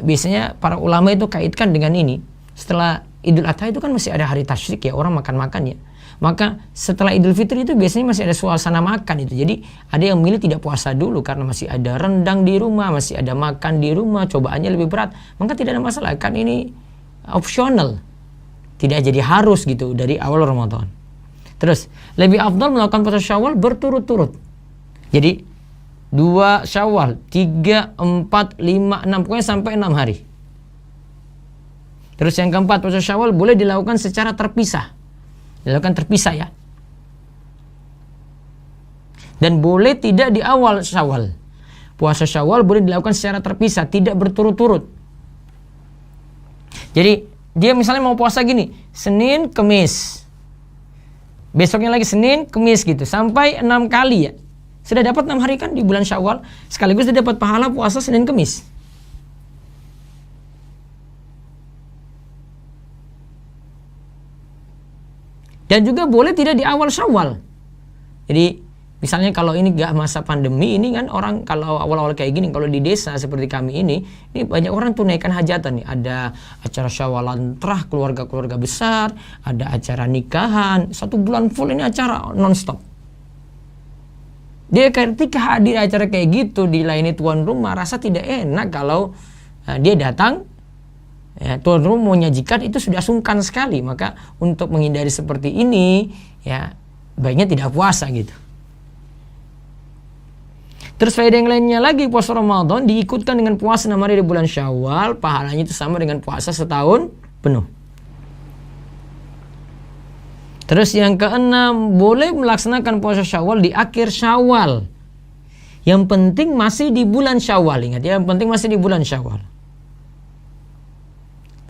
biasanya para ulama itu kaitkan dengan ini. Setelah Idul Adha itu kan masih ada hari tasyrik ya, orang makan-makan ya. Maka setelah Idul Fitri itu biasanya masih ada suasana makan itu. Jadi ada yang milih tidak puasa dulu karena masih ada rendang di rumah, masih ada makan di rumah, cobaannya lebih berat. Maka tidak ada masalah, kan ini opsional, tidak jadi harus gitu dari awal Ramadan. Terus lebih afdal melakukan puasa Syawal berturut-turut. Jadi 2 Syawal, 3, 4, 5, 6, pokoknya sampai 6 hari. Terus yang keempat, puasa Syawal boleh dilakukan secara terpisah. Dilakukan terpisah ya. Dan boleh tidak di awal Syawal. Puasa Syawal boleh dilakukan secara terpisah, tidak berturut-turut. Jadi dia misalnya mau puasa gini, Senin, Kemis. Besoknya lagi Senin, Kemis gitu, sampai 6 kali ya. Sudah dapat 6 hari kan di bulan Syawal, sekaligus sudah dapat pahala puasa Senin Kemis. Dan juga boleh tidak di awal Syawal. Jadi misalnya kalau ini gak masa pandemi ini kan, orang kalau awal-awal kayak gini, kalau di desa seperti kami ini banyak orang tunaikan hajatan nih. Ada acara Syawalan terah, keluarga-keluarga besar, ada acara nikahan, 1 bulan full ini acara non-stop. Dia ketika hadir acara kayak gitu, dilayani tuan rumah, rasa tidak enak kalau dia datang, ya, tuan rumah mau nyajikan itu sudah sungkan sekali. Maka untuk menghindari seperti ini, ya baiknya tidak puasa gitu. Terus faedah yang lainnya lagi, puasa Ramadan diikutkan dengan puasa 6 hari di bulan Syawal, pahalanya itu sama dengan puasa setahun penuh. Terus yang keenam, boleh melaksanakan puasa Syawal di akhir Syawal. Yang penting masih di bulan Syawal. Ingat ya, yang penting masih di bulan Syawal.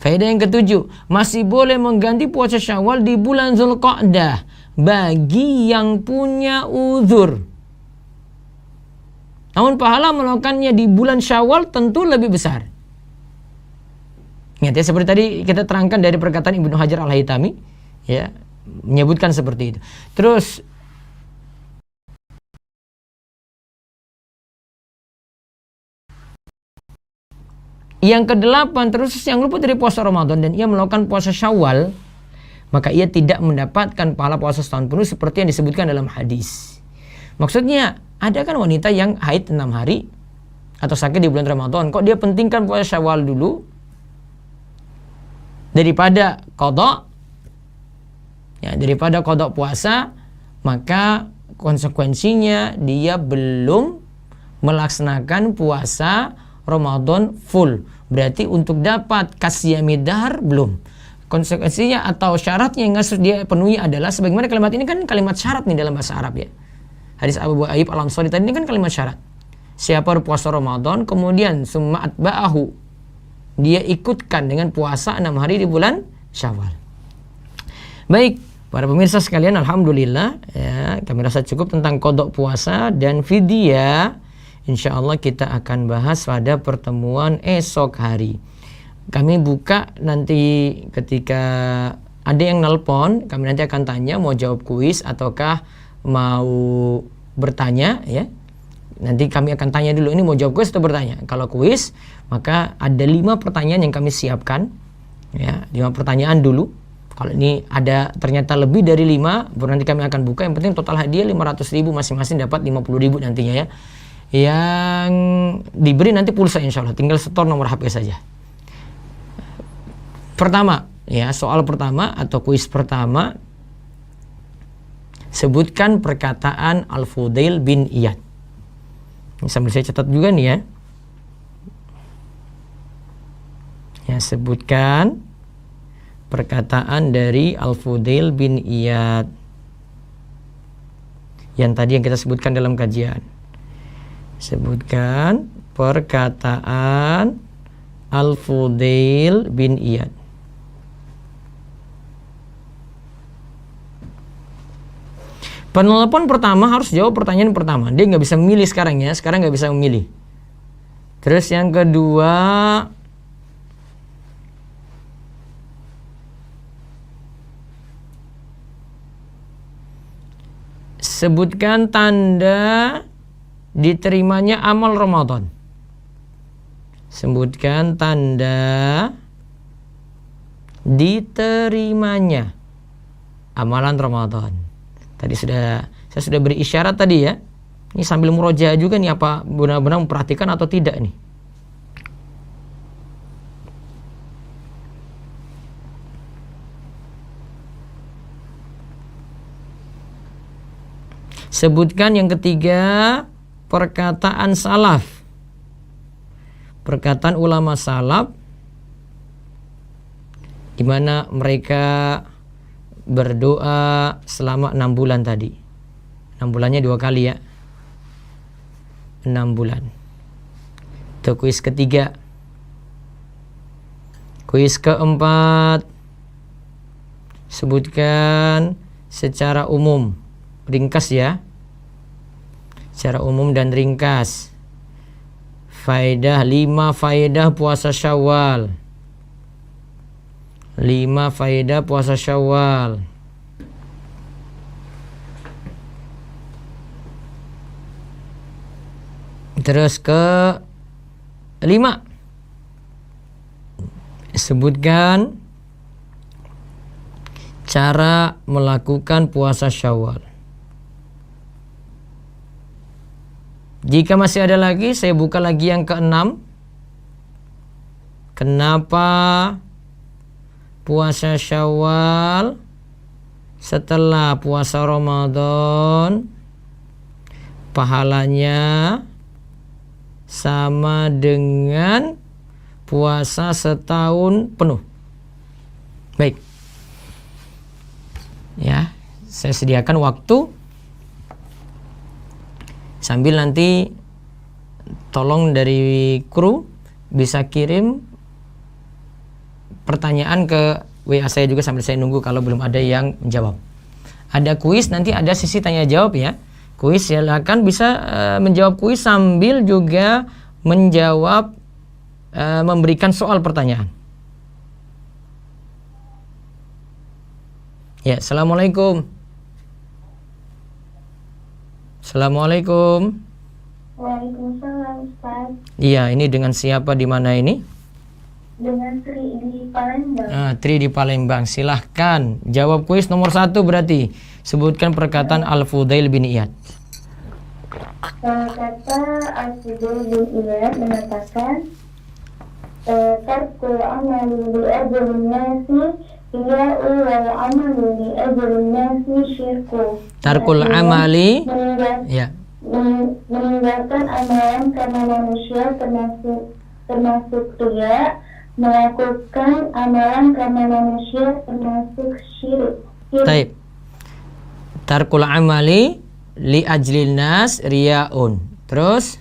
Faedah yang ketujuh, masih boleh mengganti puasa Syawal di bulan Zulqa'dah bagi yang punya uzur. Namun pahala melakukannya di bulan Syawal tentu lebih besar. Ingat ya, seperti tadi kita terangkan dari perkataan Ibnu Hajar Al-Haytami, ya, menyebutkan seperti itu. Terus yang kedelapan, terus yang luput dari puasa Ramadan dan ia melakukan puasa Syawal, maka ia tidak mendapatkan pahala puasa setahun penuh seperti yang disebutkan dalam hadis. Maksudnya, ada kan wanita yang haid 6 hari atau sakit di bulan Ramadan, kok dia pentingkan puasa Syawal dulu daripada qadha? Ya, daripada qadha puasa, maka konsekuensinya dia belum melaksanakan puasa Ramadan full. Berarti untuk dapat kasiyamid dahr belum. Konsekuensinya atau syaratnya yang harus dia penuhi adalah, sebagaimana kalimat ini kan kalimat syarat nih dalam bahasa Arab ya. Hadis Abu Ayyub Al-Ansari tadi ini kan kalimat syarat. Siapa berpuasa Ramadan kemudian summa atba'ahu, dia ikutkan dengan puasa 6 hari di bulan Syawal. Baik, para pemirsa sekalian, alhamdulillah ya, kami rasa cukup tentang qadha puasa dan fidyah. Insyaallah kita akan bahas pada pertemuan esok hari. Kami buka nanti ketika ada yang nelpon, kami nanti akan tanya mau jawab kuis ataukah mau bertanya ya. Nanti kami akan tanya dulu, ini mau jawab kuis atau bertanya. Kalau kuis, maka ada 5 pertanyaan yang kami siapkan ya, 5 pertanyaan dulu. Kalau ini ada ternyata lebih dari 5, baru nanti kami akan buka. Yang penting total hadiah 500.000, masing-masing dapat 50.000 nantinya ya. Yang diberi nanti pulsa insyaallah, tinggal setor nomor HP saja. Pertama ya, soal pertama atau kuis pertama, sebutkan perkataan Al-Fudail bin Iyad. Ini sambil saya catat juga nih ya. Ya, sebutkan perkataan dari Al-Fudail bin Iyad yang tadi yang kita sebutkan dalam kajian. Sebutkan perkataan Al-Fudail bin Iyad. Penelpon pertama harus jawab pertanyaan pertama. Dia nggak bisa memilih sekarang ya. Sekarang nggak bisa memilih. Terus yang kedua, sebutkan tanda diterimanya amal Ramadan. Sebutkan tanda diterimanya amalan Ramadan. Tadi saya sudah beri isyarat tadi ya. Ini sambil murojaah juga nih, apa benar-benar memperhatikan atau tidak nih. Sebutkan yang ketiga, perkataan salaf. Perkataan ulama salaf di mana mereka berdoa selama 6 bulan tadi. 6 bulannya 2 kali ya. 6 bulan. Itu kuis ketiga. Kuis keempat, sebutkan secara umum, ringkas ya. Secara umum dan ringkas. Faedah 5 faedah puasa Syawal. 5 faedah puasa Syawal. Terus ke 5, sebutkan cara melakukan puasa Syawal. Jika masih ada lagi, saya buka lagi yang ke-6. Kenapa puasa Syawal setelah puasa Ramadan pahalanya sama dengan puasa setahun penuh? Baik. Ya. saya sediakan waktu sambil nanti tolong dari kru bisa kirim pertanyaan ke WA saya juga sambil saya nunggu kalau belum ada yang menjawab. Ada kuis, nanti ada sisi tanya jawab ya. Kuis, silakan bisa menjawab kuis sambil juga menjawab memberikan soal pertanyaan. Ya, assalamualaikum. Assalamualaikum. Waalaikumsalam, Ustaz. Iya, ini dengan siapa di mana ini? Dengan Tri di Palembang. Tri di Palembang. Silahkan jawab kuis nomor 1 berarti. Sebutkan perkataan Al-Fudail bin Iyad. Kata Al-Fudail bin Iyad mengatakan, tarkul amali li ajrin nasi riya'u wal amalu li ajrin nasi syirku. Tarkul amali, ya. Meninggalkan amalan karena manusia termasuk riya, melakukan amalan karena manusia termasuk syirik. Taib. Tarkul amali li ajlil nas riyaun. Terus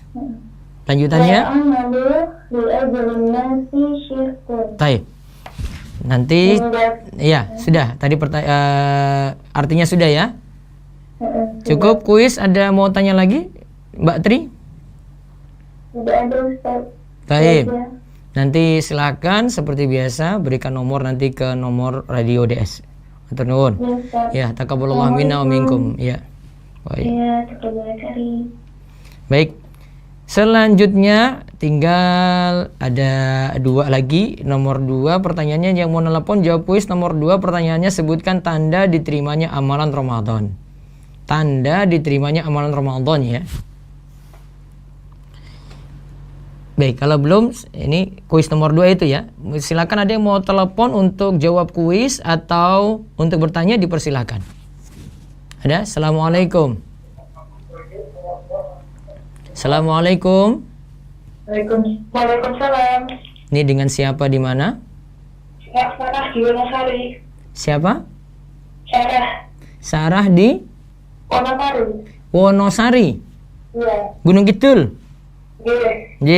lanjutannya? Amalu li ajrin nasi syirku. Taib. Nanti ya sudah. Tadi artinya sudah ya. Cukup kuis, ada mau tanya lagi Mbak Tri? Tidak ada, Ustaz. Baik. Nanti silakan seperti biasa berikan nomor nanti ke nomor radio DS. Atur nuwun. Ya, taqabbalallahu minna wa minkum. Ya. Baik. Ya, taqabbalallahu. Baik. Selanjutnya tinggal ada 2 lagi. Nomor 2 pertanyaannya yang mau nelpon jawab kuis nomor 2 pertanyaannya sebutkan tanda diterimanya amalan Ramadan. Tanda diterimanya amalan Ramadan ya. Baik, kalau belum ini kuis nomor 2 itu ya. Silakan ada yang mau telepon untuk jawab kuis atau untuk bertanya dipersilakan. Ada? Assalamualaikum. Assalamualaikum. Waalaikumsalam. Ini dengan siapa di mana? Sarah di Wonosari. Siapa? Sarah. Sarah di Wonosari. Wonosari. Iya. Gunung Kidul. Iya. J.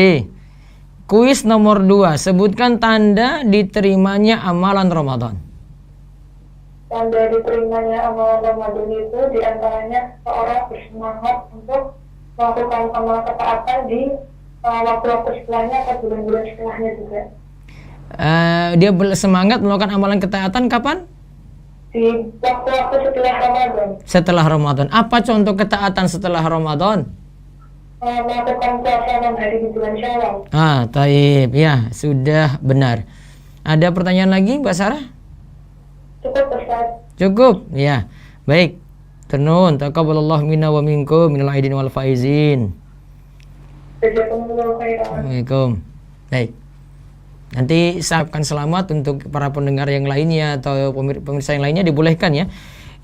Kuis nomor 2. Sebutkan tanda diterimanya amalan Ramadan. Tanda diterimanya amalan Ramadan itu diantaranya seorang bersemangat untuk melakukan amal ketaatan di waktu-waktu setelahnya atau bulan-bulan setelahnya juga. Dia bersemangat melakukan amalan ketaatan kapan? Di waktu-waktu setelah Ramadan. Setelah Ramadan. Apa contoh ketaatan setelah Ramadan? Melakukan puasa 6 hari di bulan Syawal. Taib. Ya, sudah benar. Ada pertanyaan lagi, Mbak Sarah? Cukup, Ustaz. Cukup, ya. Baik. Tenun, taqabbalallahu minna wa minkum minal aidin wal faizin. Jazakumullahu khairan. Assalamualaikum. Baik. Nanti ucapkan selamat untuk para pendengar yang lainnya atau pemirsa yang lainnya dibolehkan ya.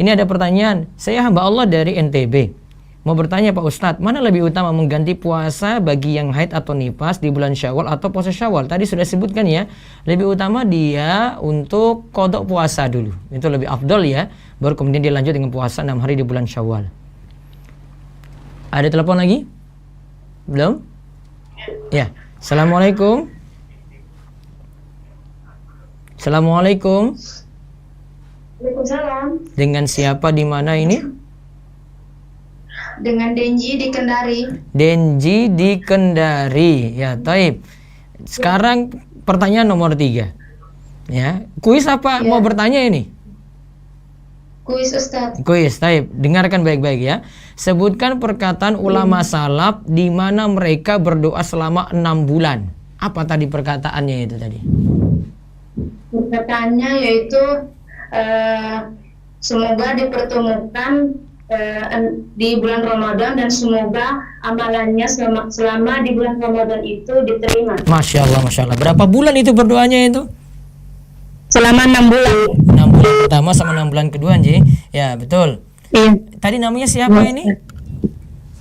Ini ada pertanyaan. Saya hamba Allah dari NTB. Mau bertanya Pak Ustadz, mana lebih utama mengganti puasa bagi yang haid atau nifas di bulan Syawal atau puasa Syawal? Tadi sudah sebutkan ya. Lebih utama dia untuk qadha puasa dulu. Itu lebih afdol ya. Baru kemudian dia lanjut dengan puasa 6 hari di bulan Syawal. Ada telepon lagi? Belum? Ya. Assalamualaikum. Assalamualaikum. Waalaikumsalam. Dengan siapa di mana ini? Dengan Denji di Kendari. Denji di Kendari. Ya, taib. Sekarang pertanyaan nomor 3. Ya, kuis apa? Ya. Mau bertanya ini? Kuis, Ustaz. Kuis, taib. Dengarkan baik-baik ya. Sebutkan perkataan ulama salaf di mana mereka berdoa selama 6 bulan. Apa tadi perkataannya itu tadi? Perkataannya yaitu semoga dipertemukan di bulan Ramadan dan semoga amalannya selama di bulan Ramadan itu diterima. Masya Allah, Masya Allah. Berapa bulan itu berdoanya itu? Selama 6 bulan. 6 bulan pertama sama 6 bulan kedua, Nji. Ya, betul. Iya. Tadi namanya siapa ini?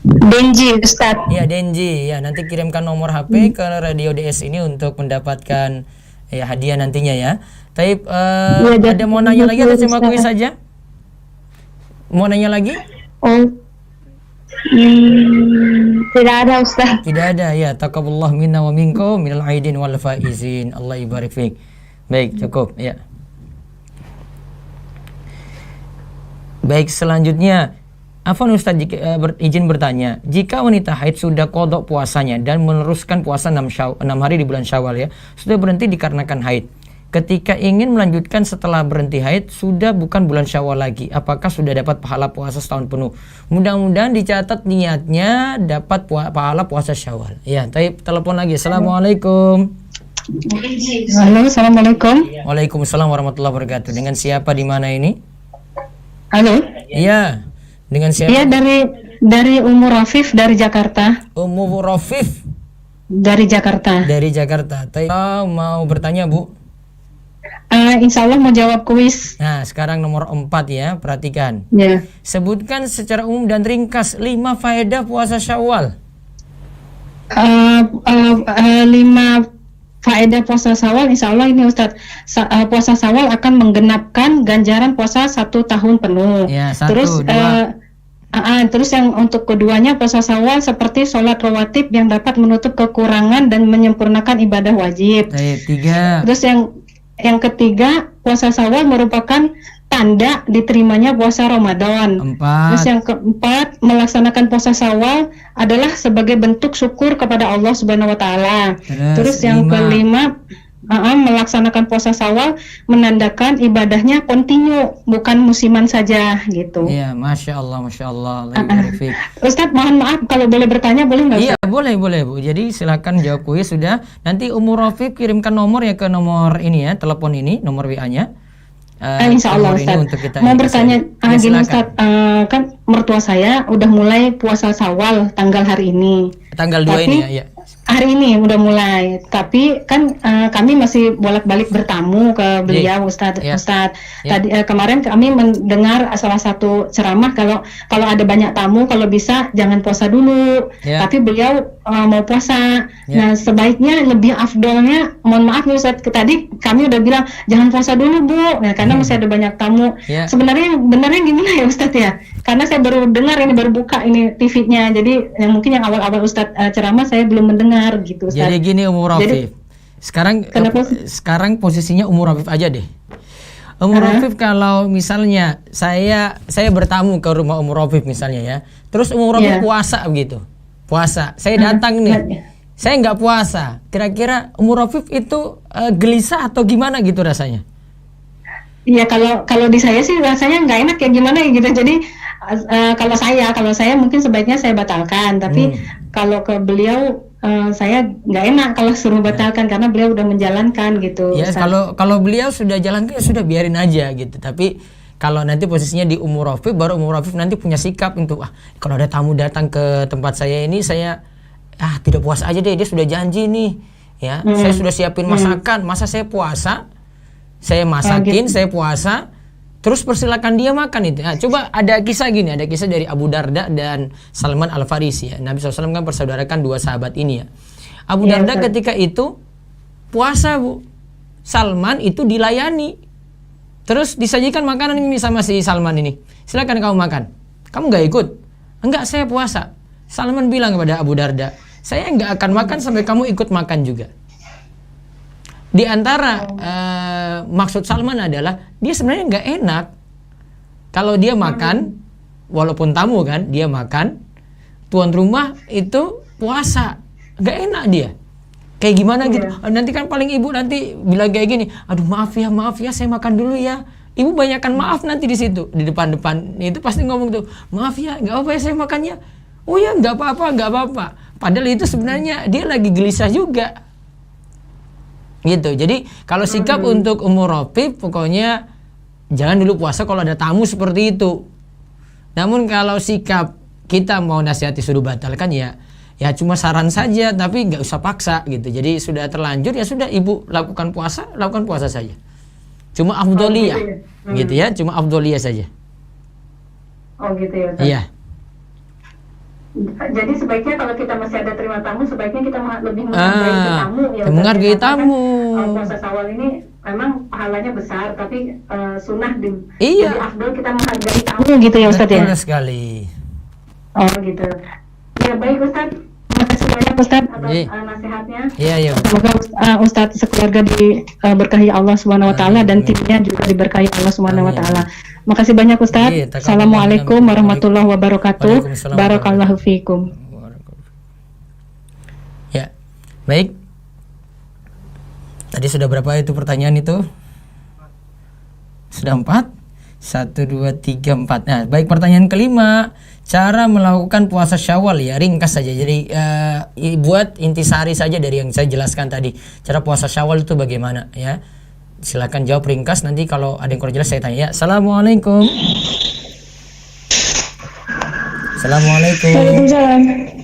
Denji, Ustaz. Ya, Denji. Ya, nanti kirimkan nomor HP ke Radio DS ini untuk mendapatkan ya hadiah nantinya ya. Tapi ada mau nanya lagi atau cuma kuis saja? Mau nanya lagi? Oh, tidak ada Ustaz. Tidak ada ya. Taqabbalallahu minna wa minkum minal aidin wal faizin. Allah ibarik fiik. Baik, cukup ya. Baik, selanjutnya Afwan Ustaz, izin bertanya, jika wanita haid sudah qadha puasanya dan meneruskan puasa 6 hari di bulan Syawal ya, sudah berhenti dikarenakan haid. Ketika ingin melanjutkan setelah berhenti haid, sudah bukan bulan Syawal lagi. Apakah sudah dapat pahala puasa setahun penuh? Mudah-mudahan dicatat niatnya dapat pahala puasa Syawal. Ya, telepon lagi. Assalamualaikum. Halo, assalamualaikum. Waalaikumsalam warahmatullahi wabarakatuh. Dengan siapa di mana ini? Halo. Iya. Dengan siapa? Iya, dari Ummu Rafif dari Jakarta. Ummu Rafif Dari Jakarta. dari Jakarta. Mau bertanya, Bu? Insya Allah mau jawab kuis. Nah, sekarang nomor 4 ya, perhatikan. Ya. Sebutkan secara umum dan ringkas 5 faedah puasa Syawal. 5 faedah puasa Syawal, insya Allah ini Ustadz, puasa Syawal akan menggenapkan ganjaran puasa 1 tahun penuh. Ya, 1, Terus 2. Terus yang untuk keduanya puasa Syawal seperti sholat rawatib yang dapat menutup kekurangan dan menyempurnakan ibadah wajib. 3. Terus yang ketiga, puasa Syawal merupakan tanda diterimanya puasa Ramadan. 4. Terus yang keempat, melaksanakan puasa Syawal adalah sebagai bentuk syukur kepada Allah Subhanahu wa taala. Terus yang 5. kelima, melaksanakan puasa Syawal menandakan ibadahnya kontinu, bukan musiman saja gitu. Iya, Masya Allah, Allah ibarik fiik. Ustadz, mohon maaf kalau boleh bertanya, boleh nggak? Iya, boleh Bu. Jadi silakan jawab kuis sudah. Nanti Ummu Rafiq kirimkan nomor ya ke nomor ini ya, telepon ini, nomor WA-nya. Insya Allah Ustadz. Untuk kita mau bertanya ya, gini Ustadz, kan mertua saya udah mulai puasa Syawal tanggal hari ini. Tanggal 2 ini ya. Hari ini udah mulai, tapi kan kami masih bolak-balik bertamu ke beliau Ustadz. Tadi kemarin kami mendengar salah satu ceramah kalau ada banyak tamu, kalau bisa jangan puasa dulu, tapi beliau mau puasa. Nah, sebaiknya lebih afdolnya, mohon maaf nih Ustadz, tadi kami udah bilang jangan puasa dulu Bu, karena masih ada banyak tamu. Sebenarnya benarnya gimana ya Ustadz ya? Karena saya baru dengar ini, baru buka ini TV-nya, jadi mungkin yang awal-awal Ustadz ceramah saya belum mendengar gitu Ustaz. Jadi gini Ummu Rafif. Sekarang posisinya Ummu Rafif aja deh. Ummu Rafif kalau misalnya saya bertamu ke rumah Ummu Rafif misalnya ya. Terus Ummu Rafif puasa begitu. Puasa. Saya datang nih. Saya nggak puasa. Kira-kira Ummu Rafif itu gelisah atau gimana gitu rasanya? Iya, kalau di saya sih rasanya nggak enak ya gimana ya gitu. Jadi kalau saya mungkin sebaiknya saya batalkan. Tapi kalau ke beliau saya nggak enak kalau suruh batalkan karena beliau udah menjalankan gitu. Ya, kalau beliau sudah jalankan ya sudah biarin aja gitu. Tapi kalau nanti posisinya di Ummu Rafif, baru Ummu Rafif nanti punya sikap untuk kalau ada tamu datang ke tempat saya ini, saya tidak puasa aja deh, dia sudah janji nih ya. Saya sudah siapin masakan, masa saya puasa? Saya masakin, saya puasa, terus persilakan dia makan itu. Nah, coba ada kisah gini, ada kisah dari Abu Darda dan Salman Al-Farisi ya. Nabi SAW kan persaudarakan dua sahabat ini ya. Abu Darda ketika itu puasa Bu, Salman itu dilayani. Terus disajikan makanan ini sama si Salman ini. Silakan kamu makan. Kamu nggak ikut? Enggak, saya puasa. Salman bilang kepada Abu Darda, saya nggak akan makan sampai kamu ikut makan juga. Di antara maksud Salman adalah dia sebenarnya nggak enak kalau dia makan, walaupun tamu kan, dia makan, tuan rumah itu puasa, nggak enak dia. Kayak gimana gitu? Nanti kan paling ibu nanti bilang kayak gini, aduh maaf ya saya makan dulu ya. Ibu banyakkan maaf nanti di situ, di depan itu pasti ngomong tuh, maaf ya, nggak apa ya saya makannya. Oh ya nggak apa-apa. Padahal itu sebenarnya dia lagi gelisah juga. Gitu. Jadi kalau sikap untuk Ummu Rafif pokoknya jangan dulu puasa kalau ada tamu seperti itu. Namun kalau sikap kita mau nasihati suruh batalkan ya cuma saran saja, tapi nggak usah paksa gitu. Jadi sudah terlanjur ya sudah, ibu lakukan puasa saja. Cuma afdoliyah gitu ya, cuma afdoliyah saja. Oh gitu ya Ustaz. Iya. Jadi sebaiknya kalau kita masih ada terima tamu, sebaiknya kita lebih menghargai tamu ya. Menghargai tamu. Puasa Syawal ini memang pahalanya besar, tapi sunnah Iya. lebih afdol kita menghargai tamu gitu ya Ustadz ya. Betul sekali. Oh gitu. Ya baik Ustadz. Terima kasih banyak Ustadz atas Iya. nasihatnya. Iya. Semoga Ustadz sekeluarga diberkahi Allah Subhanahu wa taala dan timnya juga diberkahi Allah Subhanahu wa taala. Makasih banyak Iya, Ustadz. taqabbalallahu Assalamualaikum minna. warahmatullahi wabarakatuh. Waalaikumsalam Barakallahu fiikum. Ya, baik. Tadi sudah berapa itu pertanyaan itu? Sudah 4? 1, 2, 3, 4. Nah, baik, pertanyaan kelima. Cara melakukan puasa Syawal ya, ringkas saja. Jadi buat intisari saja dari yang saya jelaskan tadi. Cara puasa Syawal itu bagaimana ya? Silakan jawab ringkas, nanti kalau ada yang kurang jelas saya tanya ya. Assalamualaikum. Assalamualaikum. Waalaikumsalam.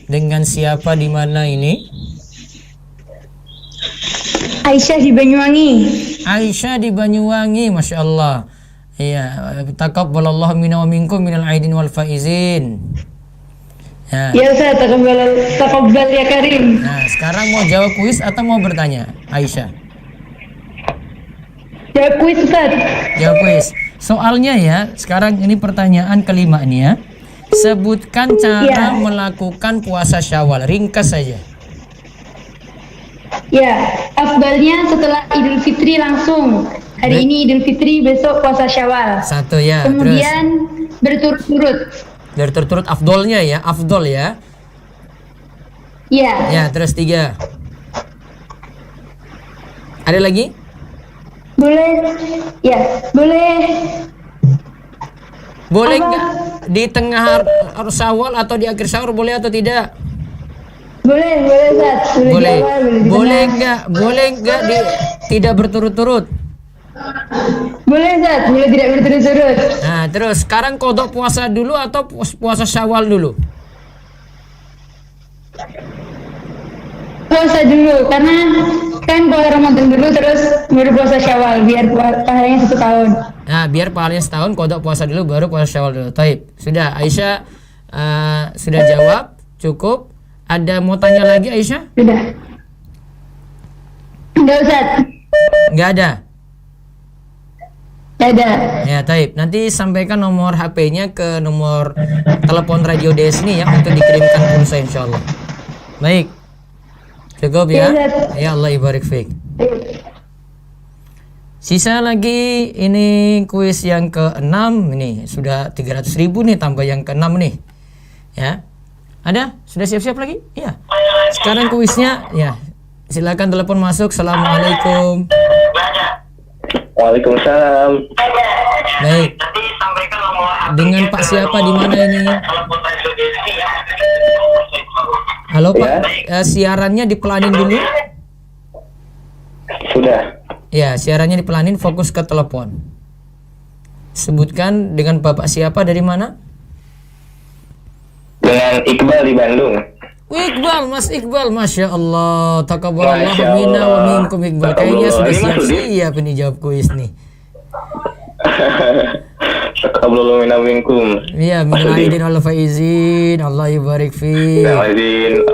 Dengan siapa di mana ini? Aisyah di Banyuwangi. Aisyah di Banyuwangi, Masya Allah. Iya, taqabbalallahu minna wa minkum minal aidin wal faizin. Ya. Ya Ustaz, taqabbal ya Karim. Nah, sekarang mau jawab kuis atau mau bertanya, Aisyah? Jawab kuis Ustaz. Jawab kuis. Soalnya ya, sekarang ini pertanyaan kelima nih ya. Sebutkan cara melakukan puasa Syawal, ringkas saja. Ya, afdalnya setelah Idul Fitri langsung. Hari Baik. ini Idul Fitri, besok puasa Syawal. Satu ya, Kemudian berturut-turut. terus berturut-turut afdolnya ya, afdol ya. Ya, Ya, terus 3. Ada lagi? boleh. Ya, boleh. Boleh Apa? nggak di tengah Syawal atau di akhir sahur, boleh atau tidak? Boleh Ustaz. Boleh. di awal, di Boleh tengah. nggak tidak berturut-turut? Boleh Ustaz, boleh tidak berturut-turut. Nah, terus sekarang kodok puasa dulu atau puasa Syawal dulu? Puasa dulu, karena kan puasa Ramadan dulu terus baru puasa Syawal biar pahalanya 1 tahun. Nah, biar pahalanya setahun, kodok puasa dulu baru puasa Syawal dulu. Taib. Sudah, Aisyah sudah jawab, cukup. Ada mau tanya lagi Aisyah? Sudah. Enggak Ustaz. Nggak ada. Enggak ada. Ya, taib. Nanti sampaikan nomor HP-nya ke nomor telepon Radio DS ini ya untuk dikirimkan pulsa insyaallah. Baik. Cukup ya. Ya Allah ibarik fiik. Sisa lagi ini kuis yang ke-6 ini sudah 300.000 nih, tambah yang ke-6 nih. Ya. Ada? Sudah siap-siap lagi? Ya. Sekarang kuisnya ya. Silakan telepon masuk. Assalamualaikum. Waalaikumsalam. Baik. Dengan Pak siapa di mana ini? Halo Pak, siarannya dipelanin dulu. Sudah. Ya, siarannya dipelanin, fokus ke telepon. Sebutkan dengan Bapak siapa dari mana? Dengan Iqbal di Bandung. Iqbal, Mas Iqbal, Masya Allah. Taqabbalallahu Masya minna wa Allah. minkum Iqbal. Kayaknya sudah Ini Mas Udin. siap-siap ini jawab kuis nih. Taqabbalallahu minna wa minkum. Iya, minal aidin wal faizin. Allah yubarik fi. Izin.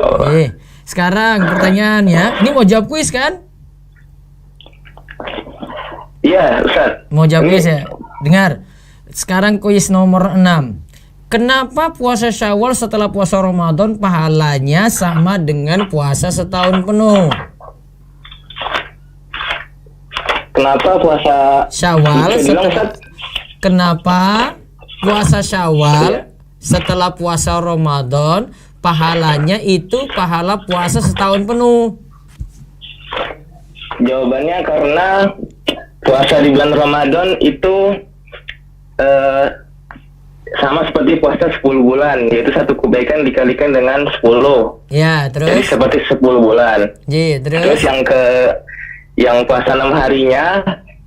Sekarang pertanyaannya, ini mau jawab kuis kan? Iya, Ustaz. Mau jawab Ini- kuis ya? Dengar. Sekarang kuis nomor 6. Kenapa puasa Syawal setelah puasa Ramadan pahalanya sama dengan puasa setahun penuh? Kenapa puasa Syawal Bisa dibilang, setelah Ustaz? Kenapa puasa Syawal setelah puasa Ramadan pahalanya itu pahala puasa setahun penuh? Jawabannya karena puasa di bulan Ramadan itu sama seperti puasa 10 bulan, yaitu satu kebaikan dikalikan dengan 10. Ya, Jadi terus? seperti 10 bulan. Terus? Terus yang puasa 6 harinya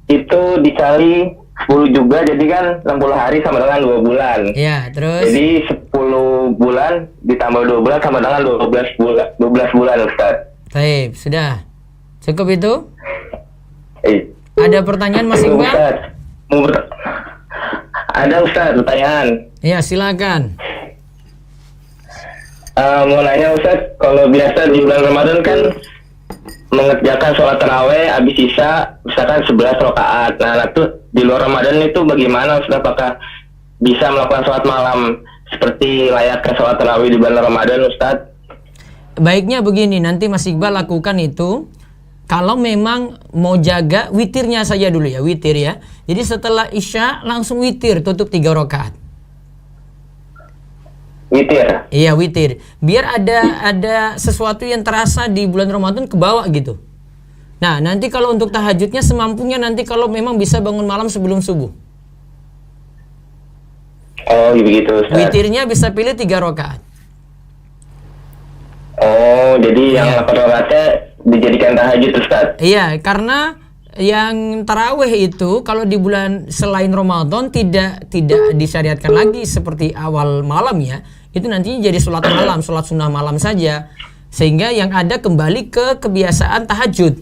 itu dikali 10 juga, jadi kan 60 hari sama dengan 2 bulan. Ya, terus? Jadi 10 bulan ditambah 2 bulan sama dengan 12 bulan, Ustaz. Baik, sudah. Cukup itu? Ada Pertanyaan Mas Iqbal? Ustaz. Ada Ustaz pertanyaan. Ya, silakan. Mau nanya Ustaz, kalau biasa di bulan Ramadan kan mengerjakan sholat taraweh habis isya misalkan 11 rakaat. Nah, itu di luar Ramadan itu bagaimana Ustaz? Apakah bisa melakukan sholat malam seperti layaknya sholat tarawih di bulan Ramadan Ustaz? Baiknya begini, nanti Mas Iqbal lakukan itu. Kalau memang mau jaga, witirnya saja dulu ya, witir ya. Jadi setelah isya langsung witir, tutup 3 rakaat. Witir. Iya, witir. Biar ada sesuatu yang terasa di bulan Ramadan ke bawah gitu. Nah, nanti kalau untuk tahajudnya semampunya, nanti kalau memang bisa bangun malam sebelum subuh. Oh, begitu Ustaz. Witirnya bisa pilih 3 rakaat. Oh, jadi yang Iya. 8 rakaatnya dijadikan tahajud Ustaz. Iya, karena yang tarawih itu kalau di bulan selain Ramadan tidak disyariatkan lagi seperti awal malam ya. Itu nantinya jadi sholat malam, sholat sunnah malam saja. Sehingga yang ada kembali ke kebiasaan tahajud.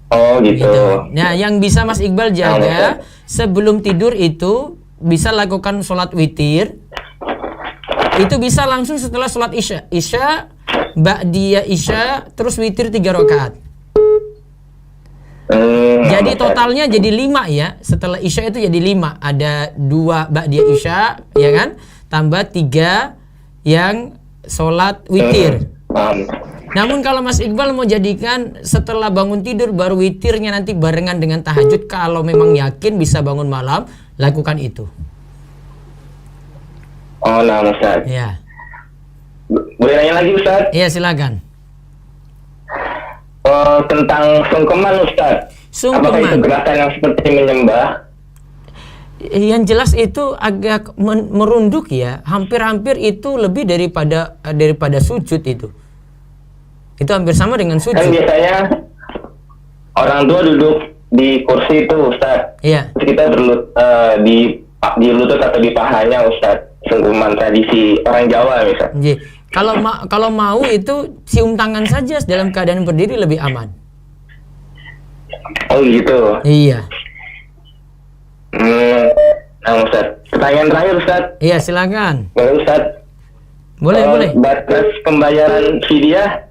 Oh, gitu. Nah, yang bisa Mas Iqbal jaga sebelum tidur itu bisa lakukan sholat witir. Itu bisa langsung setelah sholat isya. Isya, ba'diyah isya, terus witir 3 rakaat. Jadi totalnya jadi 5 ya. Setelah isya itu jadi 5. Ada 2 ba'diyah isya, ya kan? Tambah 3 yang sholat witir. Namun kalau Mas Iqbal mau jadikan setelah bangun tidur baru witirnya nanti barengan dengan tahajud, kalau memang yakin bisa bangun malam, lakukan itu. Oh, nah Ustaz. Ya. Boleh nanya lagi Ustaz? Iya, silakan. Tentang sungkeman Ustaz. Sungkeman. Apakah itu gerakan yang seperti menyembah? Yang jelas itu agak merunduk ya. Hampir-hampir itu lebih daripada sujud itu. Itu hampir sama dengan Kan sujud. biasanya orang tua duduk di kursi itu Ustaz. Iya. Terus kita di lutut atau di pahanya Ustaz. Sungkeman tradisi orang Jawa misal. Iya. Kalau mau itu cium tangan saja dalam keadaan berdiri lebih aman. Oh gitu. Iya. Nah Ustaz, pertanyaan terakhir Ustaz. Iya, silakan. Boleh Ustaz? Boleh. Batas pembayaran fidyah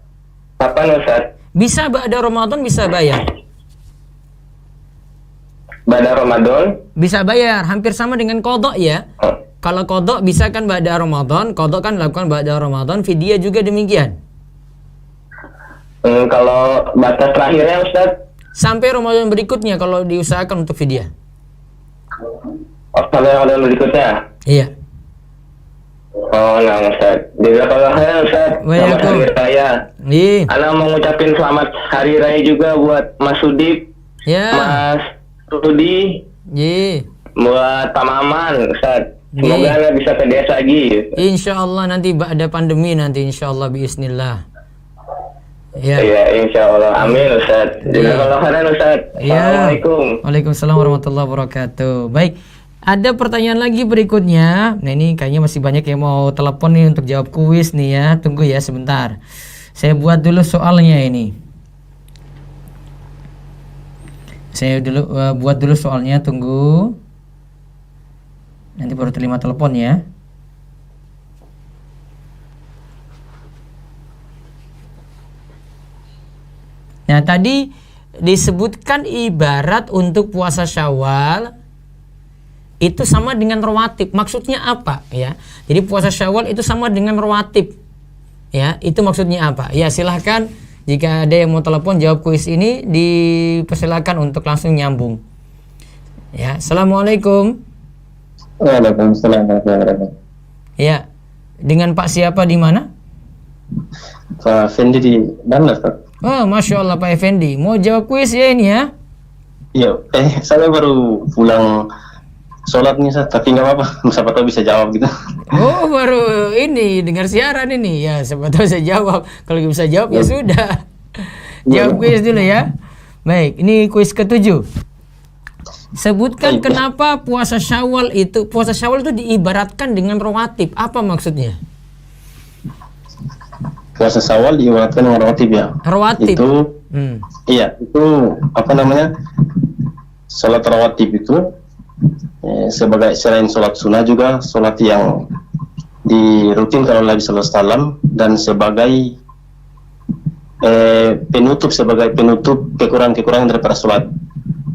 kapan Ustaz? Bisa ba'da Ramadan bisa bayar. Pada Ramadan? Bisa bayar, hampir sama dengan qadha ya. Oh. Kalau qadha bisa kan ba'da Ramadan, qadha kan lakukan ba'da Ramadan, fidyah juga demikian. Kalau batas terakhirnya Ustaz? Sampai Ramadan berikutnya kalau diusahakan untuk fidyah. Oh, sampai Ramadan berikutnya? Iya. Oh, nah Ustaz. Jazakallah khair Ustaz. Selamat hari raya. Iya. Ana mau ngucapin selamat hari raya juga buat Mas Sudip, Ya. Mas Rudi, Iya. buat Pak Maman Ustaz. Semoga Ana bisa ke desa lagi. Insya Allah nanti ada pandemi nanti insya Allah biiznillah. Ya. Iya, insya Allah. Amin Ustaz. Jazakallah khairan Ustaz. Ya. Assalamualaikum. Waalaikumsalam warahmatullahi wabarakatuh. Baik. Ada pertanyaan lagi berikutnya. Nah, ini kayaknya masih banyak yang mau telepon nih untuk jawab kuis nih ya. Tunggu ya sebentar. Saya buat dulu soalnya ini. Saya buat dulu soalnya, tunggu. Nanti baru terima telepon ya. Nah, tadi disebutkan ibarat untuk puasa Syawal itu sama dengan rawatib. Maksudnya apa ya? Jadi puasa Syawal itu sama dengan rawatib. Ya, itu maksudnya apa? Ya, silahkan jika ada yang mau telepon jawab kuis ini dipersilakan untuk langsung nyambung. Ya, assalamualaikum. Waalaikumsalam warahmatullahi wabarakatuh. Ya, dengan Pak siapa di mana? Pak Fendi di mana, Ustaz? Oh, Masya Allah Pak Effendi. Mau jawab kuis ya ini ya? Iya, saya baru pulang sholat nih, Ustaz, tapi nggak apa-apa. Siapa tahu bisa jawab gitu. Oh, baru ini dengar siaran ini ya. Siapa tahu saya jawab. Kalau bisa jawab ya sudah. Jawab kuis dulu ya. Baik, ini kuis ke-7. Sebutkan kenapa puasa Syawal itu diibaratkan dengan rawatib. Apa maksudnya? Puasa Syawal diibaratkan dengan rawatib ya. Rawatib. Itu iya, itu apa namanya? Sholat rawatib itu sebagai selain sholat sunnah juga sholat yang dirutinkan oleh Nabi Sallallahu Alaihi Wasallam dan sebagai penutup, sebagai penutup kekurangan-kekurangan daripada sholat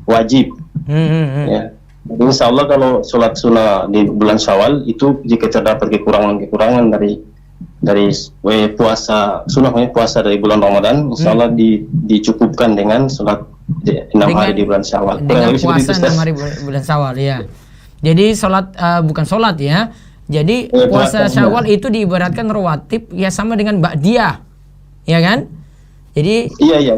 wajib. Ya. Jadi insya Allah kalau sholat sunnah di bulan Syawal itu jika terdapat kekurangan-kekurangan dari puasa sunnah, puasa dari bulan Ramadan, insya Allah dicukupkan dengan sholat 6 hari di bulan Syawal. Dengan puasa 6 hari bulan Syawal, ya. Jadi sholat bukan sholat ya. Jadi puasa Syawal itu diibaratkan rawatib, ya sama dengan ba'diyah, ya kan? Jadi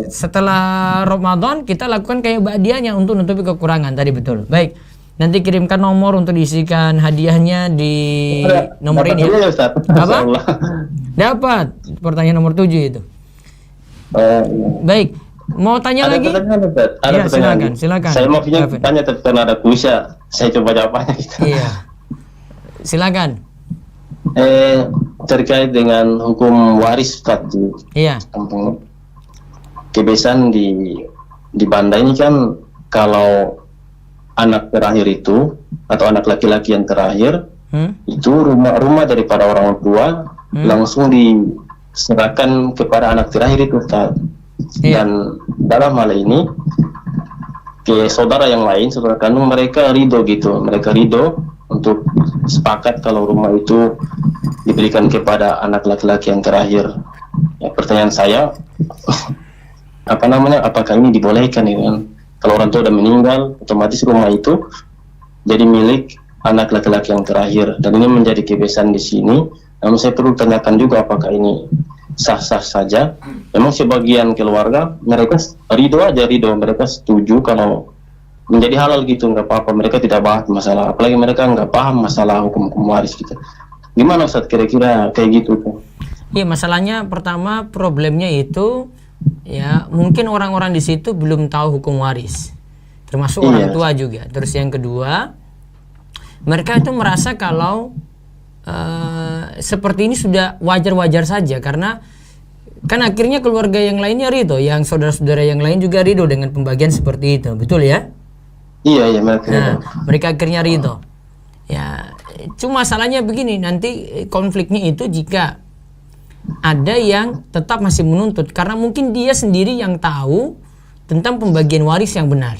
setelah Ramadan kita lakukan kayak ba'diyahnya untuk menutupi kekurangan tadi, betul. Baik. Nanti kirimkan nomor untuk diisikan hadiahnya di nomor ini. Ya, apa? Dapat. Pertanyaan nomor 7 itu. Baik. Mau tanya ada lagi? Ada ya, silakan. Saya mau tanya tapi karena ada kuisnya, saya coba jawabannya gitu. Iya. Silakan. Terkait dengan hukum waris Ustaz di kampung. Kebiasaan di Banda ini kan kalau anak terakhir itu atau anak laki-laki yang terakhir itu rumah daripada orang tua langsung diserahkan kepada anak terakhir itu Ustaz. Dan dalam hal ini ke saudara yang lain, saudara kandung mereka ridho gitu, mereka ridho untuk sepakat kalau rumah itu diberikan kepada anak laki-laki yang terakhir. Ya, pertanyaan saya apakah ini dibolehkan ya kan? Kalau orang tua udah meninggal, otomatis rumah itu jadi milik anak laki-laki yang terakhir, dan ini menjadi kebiasaan di sini. Namun saya perlu tanyakan juga apakah ini sah-sah saja. Memang sebagian keluarga mereka ridho, mereka setuju kalau menjadi halal gitu, nggak apa-apa, mereka tidak bahas masalah, apalagi mereka nggak paham masalah hukum waris gitu. Gimana Ustaz kira-kira kayak gitu tuh? Iya, masalahnya pertama problemnya itu ya mungkin orang-orang di situ belum tahu hukum waris, termasuk orang tua juga. Terus yang kedua, mereka itu merasa kalau seperti ini sudah wajar-wajar saja, karena kan akhirnya keluarga yang lainnya ridho, yang saudara-saudara yang lain juga ridho dengan pembagian seperti itu, betul ya? Iya mereka. Nah, mereka akhirnya ridho. Ya, cuma masalahnya begini, nanti konfliknya itu jika ada yang tetap masih menuntut karena mungkin dia sendiri yang tahu tentang pembagian waris yang benar.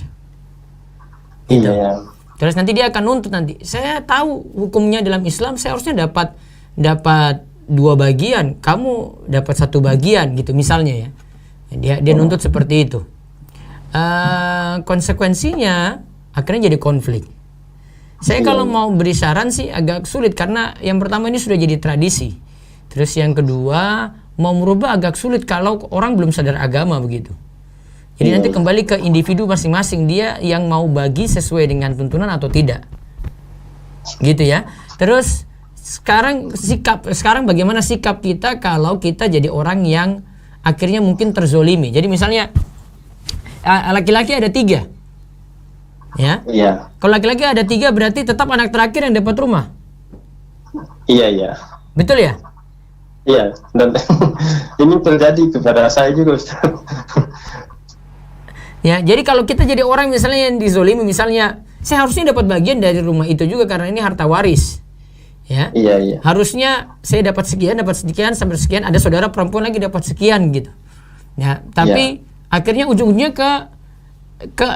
Gitu. Iya. Terus nanti dia akan nuntut, nanti saya tahu hukumnya dalam Islam, saya harusnya dapat 2 bagian, kamu dapat 1 bagian gitu misalnya ya. Dia nuntut seperti itu. Konsekuensinya akhirnya jadi konflik. Saya kalau mau beri saran sih agak sulit, karena yang pertama ini sudah jadi tradisi. Terus yang kedua, mau merubah agak sulit kalau orang belum sadar agama begitu. Jadi nanti kembali ke individu masing-masing, dia yang mau bagi sesuai dengan tuntunan atau tidak. Gitu ya. Terus sekarang bagaimana sikap kita kalau kita jadi orang yang akhirnya mungkin terzolimi. Jadi misalnya laki-laki ada 3. Ya. Iya. Kalau laki-laki ada 3 berarti tetap anak terakhir yang dapat rumah. Iya. Betul ya? Iya, dan ini terjadi kepada saya juga Ustaz. Ya, jadi kalau kita jadi orang misalnya yang dizolimi, misalnya saya harusnya dapat bagian dari rumah itu juga karena ini harta waris. Ya. Iya. Harusnya saya dapat sekian sampai sekian, ada saudara perempuan lagi dapat sekian gitu. Ya, tapi akhirnya ujungnya ke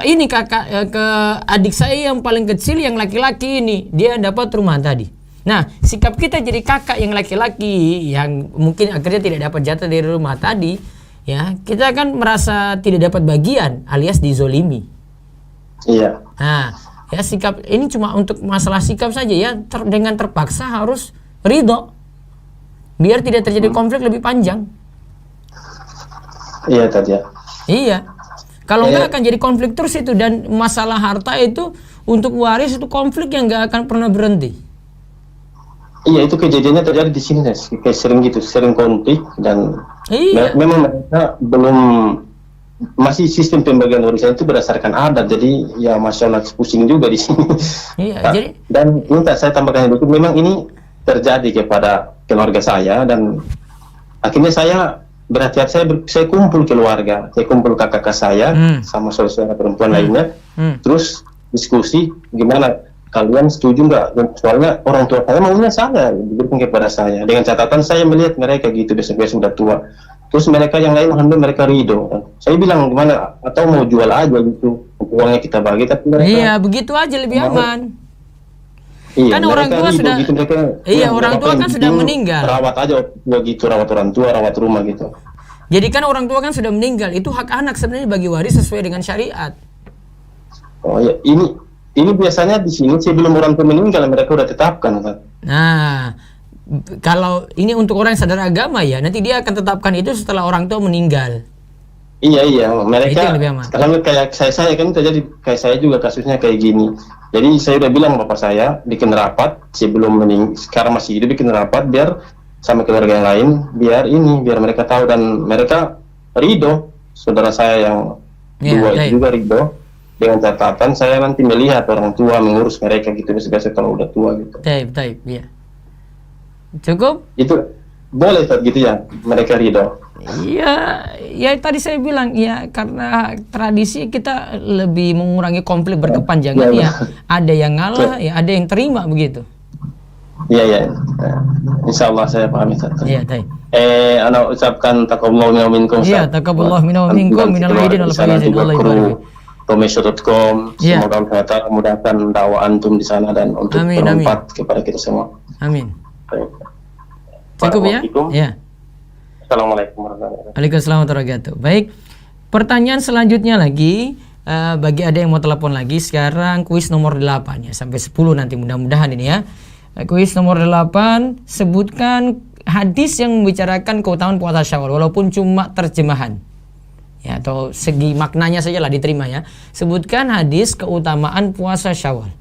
adik saya yang paling kecil yang laki-laki ini, dia dapat rumah tadi. Nah, sikap kita jadi kakak yang laki-laki yang mungkin akhirnya tidak dapat jatah dari rumah tadi, ya, kita kan merasa tidak dapat bagian alias dizolimi. Iya. Nah, ya sikap ini cuma untuk masalah sikap saja ya, dengan terpaksa harus ridho biar tidak terjadi konflik lebih panjang. Iya tadi ya. Iya. Kalau enggak akan jadi konflik terus itu, dan masalah harta itu untuk waris itu konflik yang enggak akan pernah berhenti. Iya, itu kejadiannya terjadi di sini, kayak sering konflik, dan memang mereka masih sistem pembagian warisan itu berdasarkan adat, jadi ya masya Allah pusing juga di sini. Iya, jadi dan minta saya tambahkan itu, memang ini terjadi kepada keluarga saya, dan akhirnya saya berhati-hati, saya kumpul keluarga, saya kumpul kakak saya sama saudara perempuan lainnya, terus diskusi gimana. Kalian setuju nggak? Soalnya orang tua saya maunya saya diberikan kepada saya. Dengan catatan saya melihat mereka gitu besok sudah tua. Terus mereka yang lain alhamdulillah mereka ridho. Saya bilang gimana, atau mau jual aja gitu, uangnya kita bagi, tapi mereka Iya, begitu aja lebih aman. Iya, Kan orang tua ridho sudah gitu, mereka, iya, ya, orang tua yang kan sudah penting meninggal. Rawat aja begitu, rawat orang tua, rawat rumah gitu. Jadi kan orang tua kan sudah meninggal, itu hak anak sebenarnya bagi waris sesuai dengan syariat. Oh ya, ini biasanya di sini sebelum orang tua meninggal mereka udah tetapkan kan. Nah, kalau ini untuk orang yang sadar agama ya, nanti dia akan tetapkan itu setelah orang tua meninggal. Iya, Itu mereka yang lebih aman. sekarang kayak saya kan terjadi kayak saya juga kasusnya kayak gini. Jadi saya udah bilang bapak saya bikin rapat sebelum sekarang masih hidup, bikin rapat biar sama keluarga yang lain biar mereka tahu dan mereka ridho. Saudara saya yang dua itu juga ridho, dengan catatan saya nanti melihat orang tua mengurus mereka gitu biasa kalau udah tua gitu. Taib, ya. Cukup? Itu boleh Ustaz gitu ya, mereka ridho. Iya, ya tadi saya bilang ya karena tradisi kita lebih mengurangi konflik berkepanjangan ya. Ada yang ngalah, ya ada yang terima begitu. Iya. Insya Allah saya pahami Ustaz. Iya, taib. Ana ucapkan taqabbalallahu minna wa minkum. Iya, taqabbalallahu minna wa minkum minal aidin wal faizin Allah ibarik. Tomesho.com, semoga Allah Ta'ala memudahkan dakwah antum di sana dan untuk bermanfaat kepada kita semua. Amin. Cukup ya? Ya. Assalamualaikum warahmatullahi wabarakatuh. Waalaikumsalam warahmatullahi wabarakatuh. Baik, pertanyaan selanjutnya lagi, bagi ada yang mau telepon lagi, sekarang kuis nomor 8 ya, sampai 10 nanti mudah-mudahan ini ya. Kuis nomor 8, sebutkan hadis yang membicarakan keutamaan puasa Syawal walaupun cuma terjemahan. Ya, atau segi maknanya saja lah diterima ya. Sebutkan hadis keutamaan puasa Syawal.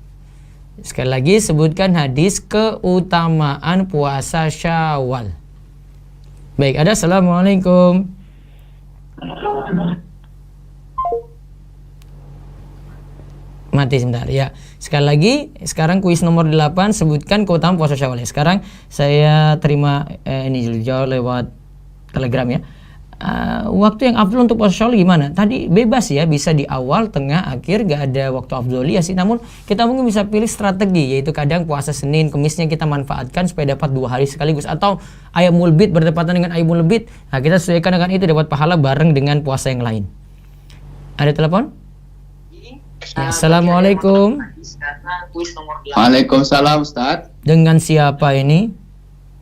Sekali lagi, sebutkan hadis keutamaan puasa Syawal. Baik, ada. Assalamualaikum. Mati sebentar ya. Sekali lagi, sekarang kuis nomor 8, sebutkan keutamaan puasa Syawal. Sekarang saya terima ini jawab lewat Telegram ya. Waktu yang afdol untuk puasa Syawal gimana? Tadi bebas ya, bisa di awal, tengah, akhir, gak ada waktu afdol ya sih. Namun kita mungkin bisa pilih strategi, yaitu kadang puasa Senin, Kemisnya kita manfaatkan supaya dapat 2 hari sekaligus, atau Ayyamul Bid bertepatan dengan Ayyamul Bid. Nah, kita sesuaikan dengan itu, dapat pahala bareng dengan puasa yang lain. Ada telepon? Ya, Assalamualaikum. Waalaikumsalam Ustaz. Dengan siapa ini?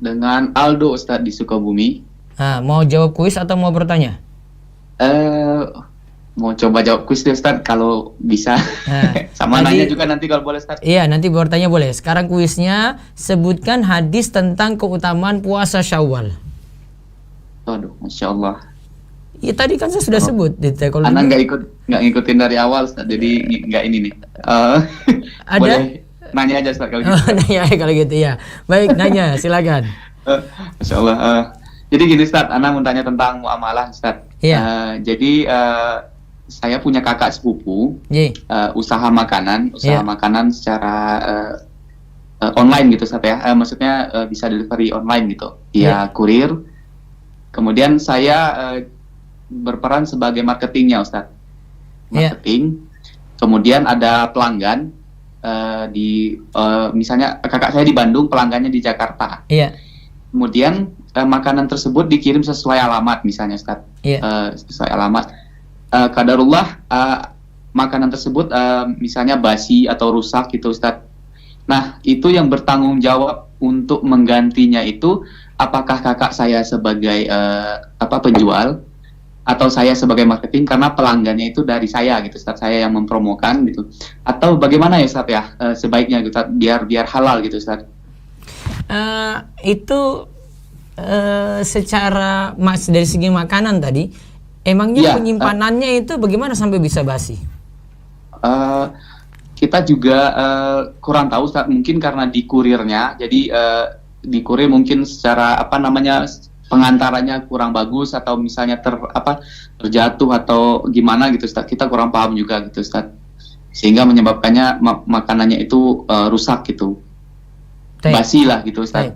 Dengan Aldo Ustaz di Sukabumi. Nah, mau jawab kuis atau mau bertanya? Mau coba jawab kuis deh Ustaz kalau bisa. Nah, sama nanya juga nanti kalau boleh Ustaz. Iya, nanti bertanya boleh. Sekarang kuisnya, sebutkan hadis tentang keutamaan puasa Syawal. Waduh, Masya Allah. Ya tadi kan saya sudah sebut. Kalau Anak nggak ngikutin dari awal Ustaz, jadi nggak ini nih. Ada? Boleh nanya aja Ustaz kalau gitu. Nanya kalau gitu ya. Baik, nanya, silakan. Masya Allah. Jadi gini Ustaz, Ana mau tanya tentang muamalah Ustaz. Iya. Jadi saya punya kakak sepupu, usaha makanan secara online gitu Ustaz ya. Maksudnya bisa delivery online gitu, via kurir. Kemudian saya berperan sebagai marketingnya Ustaz. Marketing. Kemudian ada pelanggan misalnya kakak saya di Bandung, pelanggannya di Jakarta. Iya. Kemudian makanan tersebut dikirim sesuai alamat misalnya Ustaz. Sesuai alamat. Qadarullah makanan tersebut misalnya basi atau rusak gitu Ustaz. Nah, itu yang bertanggung jawab untuk menggantinya itu apakah kakak saya sebagai penjual atau saya sebagai marketing, karena pelanggannya itu dari saya gitu Ustaz, saya yang mempromokan gitu. Atau bagaimana ya Ustaz ya sebaiknya gitu biar halal gitu Ustaz. Itu secara dari segi makanan tadi, emangnya penyimpanannya itu bagaimana sampai bisa basi? Kita juga kurang tahu Ustaz, mungkin karena di kurirnya, jadi di kurir mungkin secara pengantarannya kurang bagus, atau misalnya terjatuh atau gimana gitu Ustaz, kita kurang paham juga gitu Ustaz, sehingga menyebabkannya makanannya itu rusak gitu. Basi lah gitu Ustaz.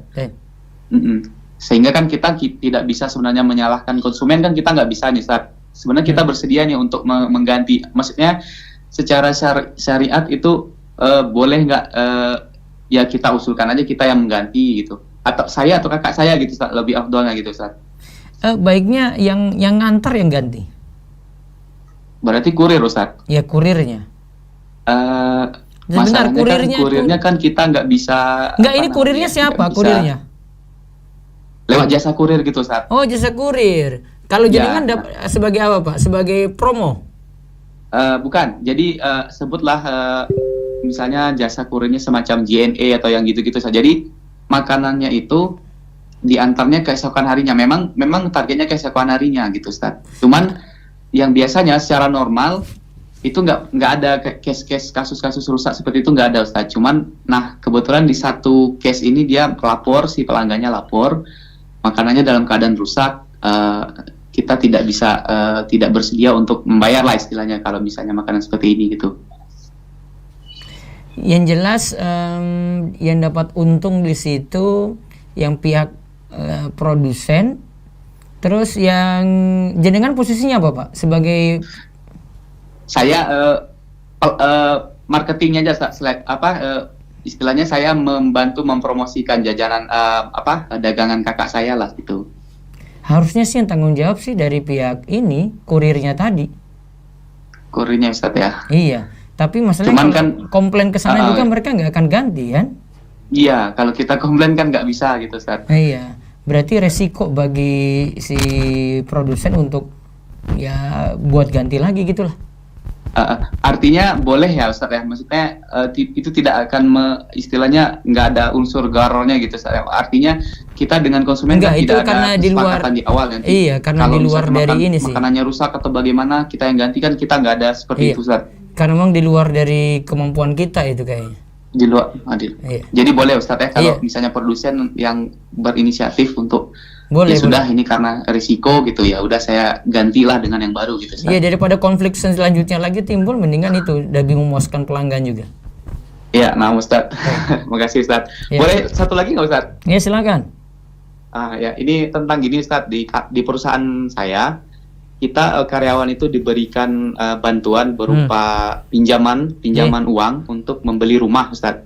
Sehingga kan kita tidak bisa sebenarnya menyalahkan konsumen, kan kita nggak bisa nih Ustaz. Sebenarnya kita bersedia nih untuk mengganti. Maksudnya secara syariat itu boleh nggak ya kita usulkan aja kita yang mengganti gitu. Atau saya atau kakak saya gitu Ustaz, lebih afdolnya gitu Ustaz. Baiknya yang ngantar yang ganti. Berarti kurir, Ustaz? Ya, kurirnya. Sebentar, kurirnya kan kita nggak bisa. Enggak, ini kurirnya siapa? Kurirnya? Lewat jasa kurir gitu, Ustaz. Oh, jasa kurir. Kalau jenengan sebagai apa, Pak? Sebagai promo? Bukan. Jadi sebutlah misalnya jasa kurirnya semacam JNE atau yang gitu-gitu saja. Jadi makanannya itu diantarnya keesokan harinya. Memang targetnya keesokan harinya gitu, Ustaz. Cuman yang biasanya secara normal itu nggak ada kasus-kasus rusak seperti itu, nggak ada, Ustaz. Cuman kebetulan di satu case ini dia lapor, si pelanggannya lapor makanannya dalam keadaan rusak. Kita tidak bisa tidak bersedia untuk membayar lah istilahnya kalau misalnya makanan seperti ini gitu. Yang jelas yang dapat untung di situ yang pihak produsen. Terus yang jenengan posisinya apa, Pak? Sebagai saya marketingnya aja, istilahnya saya membantu mempromosikan jajanan dagangan kakak saya lah gitu. Harusnya sih yang tanggung jawab sih dari pihak ini, kurirnya tadi. Kurirnya, Ustaz ya. Iya, tapi masalahnya kan komplain ke sana juga mereka nggak akan ganti kan? Iya, kalau kita komplain kan nggak bisa gitu, Ustaz. Iya, berarti resiko bagi si produsen untuk ya buat ganti lagi gitulah. Artinya boleh ya, Ustaz ya, maksudnya itu tidak akan istilahnya nggak ada unsur garornya gitu, Ustaz. Artinya kita dengan konsumen tidak karena ada di luar di awal nanti. Iya, karena di luar dari ini sih. Makanannya rusak atau bagaimana kita yang ganti kan kita nggak ada seperti itu, Ustaz. Karena memang di luar dari kemampuan kita itu kayaknya. Di luar adil. Iya. Jadi boleh, Ustaz ya, kalau misalnya produsen yang berinisiatif untuk sudah ini karena risiko gitu, ya udah saya gantilah dengan yang baru gitu. Iya, daripada konflik selanjutnya lagi timbul, mendingan itu lebih memuaskan pelanggan juga. Iya, Ustaz. Makasih, Ustaz. Ya. Boleh satu lagi nggak, Ustaz? Iya, silakan. Ya, ini tentang gini, Ustaz, di perusahaan saya kita karyawan itu diberikan bantuan berupa pinjaman uang untuk membeli rumah, Ustaz.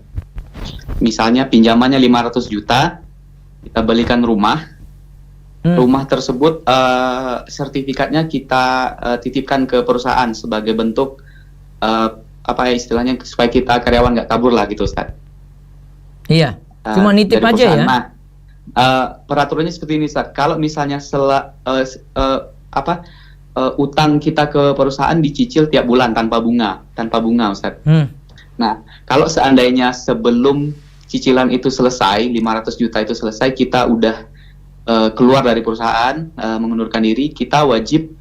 Misalnya pinjamannya 500 juta, kita belikan rumah. Rumah tersebut sertifikatnya kita titipkan ke perusahaan sebagai bentuk istilahnya supaya kita karyawan nggak kabur lah gitu, Ustaz. Iya, cuma nitip aja ya. Peraturannya seperti ini, Ustaz. Kalau misalnya utang kita ke perusahaan dicicil tiap bulan tanpa bunga, Ustaz. Nah, kalau seandainya sebelum cicilan itu selesai, 500 juta itu selesai, kita udah keluar dari perusahaan, mengundurkan diri, kita wajib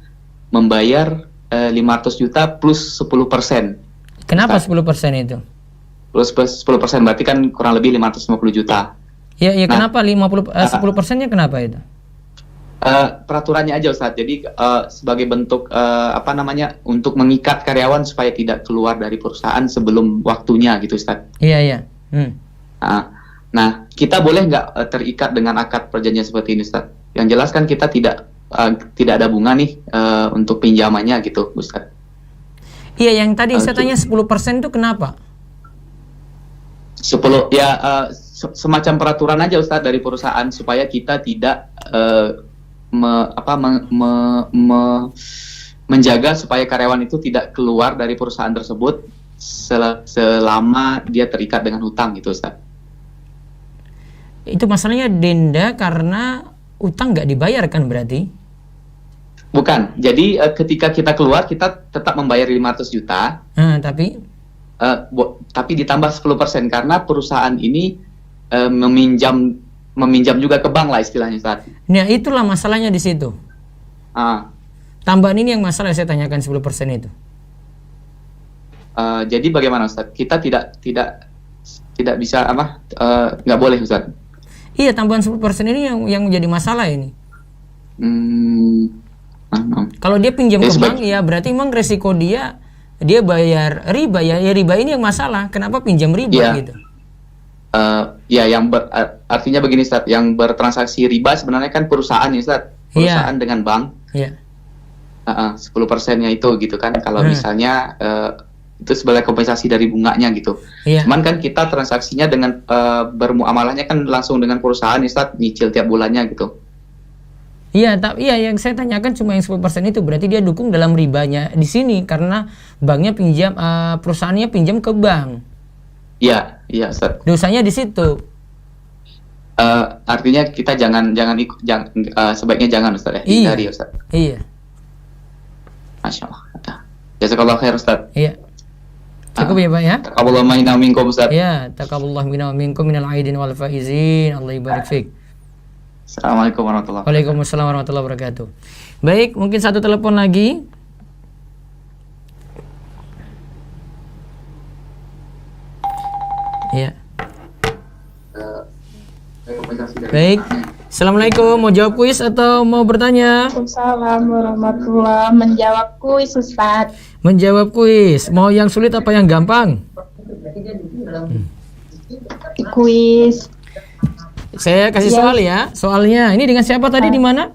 membayar 500 juta plus 10%. Kenapa 10% itu? Plus 10% berarti kan kurang lebih 550 juta. Ya, kenapa 10%-nya kenapa itu? Peraturannya aja, Ustaz. Jadi sebagai bentuk untuk mengikat karyawan supaya tidak keluar dari perusahaan sebelum waktunya gitu, Ustaz. Iya. Nah, kita boleh nggak terikat dengan akad perjanjian seperti ini, Ustaz? Yang jelas kan kita tidak ada bunga nih untuk pinjamannya gitu, Ustaz. Iya, yang tadi saya tanya 10% itu kenapa? 10 ya semacam peraturan aja, Ustaz, dari perusahaan supaya kita tidak menjaga supaya karyawan itu tidak keluar dari perusahaan tersebut selama dia terikat dengan hutang gitu, Ustaz. Itu masalahnya denda karena utang nggak dibayar kan berarti? Bukan. Jadi ketika kita keluar kita tetap membayar 500 juta. Tapi ditambah 10% karena perusahaan ini meminjam juga ke bank lah istilahnya, Ustaz. Nah, itulah masalahnya di situ. Tambahan ini yang masalah saya tanyakan 10% itu. Jadi bagaimana, Ustaz? Kita tidak bisa nggak boleh, Ustaz. Iya, tambahan 10% ini yang menjadi masalah ini. Kalau dia pinjam ke bank, ya berarti memang resiko dia bayar riba ya riba ini yang masalah. Kenapa pinjam riba gitu? Artinya begini, Ustaz, yang bertransaksi riba sebenarnya kan perusahaan ya, Ustaz. Perusahaan dengan bank. Iya. 10%-nya itu gitu kan. Kalau misalnya itu sebagai kompensasi dari bunganya gitu. Cuman kan kita transaksinya dengan bermuamalahnya kan langsung dengan perusahaan, Ustaz, nyicil tiap bulannya gitu. Iya, iya yang saya tanyakan cuma yang 10% itu, berarti dia dukung dalam ribanya di sini karena banknya pinjam, perusahaannya pinjam ke bank. Iya, Ustaz. Dosanya di situ. Artinya kita jangan ikut, sebaiknya jangan Ustaz ya. Hindari Ustaz. Iya. Masya Allah. Jazakallah khair Ustaz. Iya. Cukup ya Pak ya. Taqabbalallahu minna minkum Ustaz. Iya, taqabbalallahu minna minkum minal aidin wal faizin. Allah ibarik fiik. Assalamualaikum warahmatullahi wabarakatuh. Waalaikumsalam warahmatullahi wabarakatuh. Baik, mungkin satu telepon lagi. Iya. Baik. Assalamualaikum, mau jawab kuis atau mau bertanya? Waalaikumsalam warahmatullahi. Menjawab kuis Ustaz. Menjawab kuis. Mau yang sulit apa yang gampang? Kuis. Saya kasih soal ya. Soalnya ini dengan siapa tadi, di mana?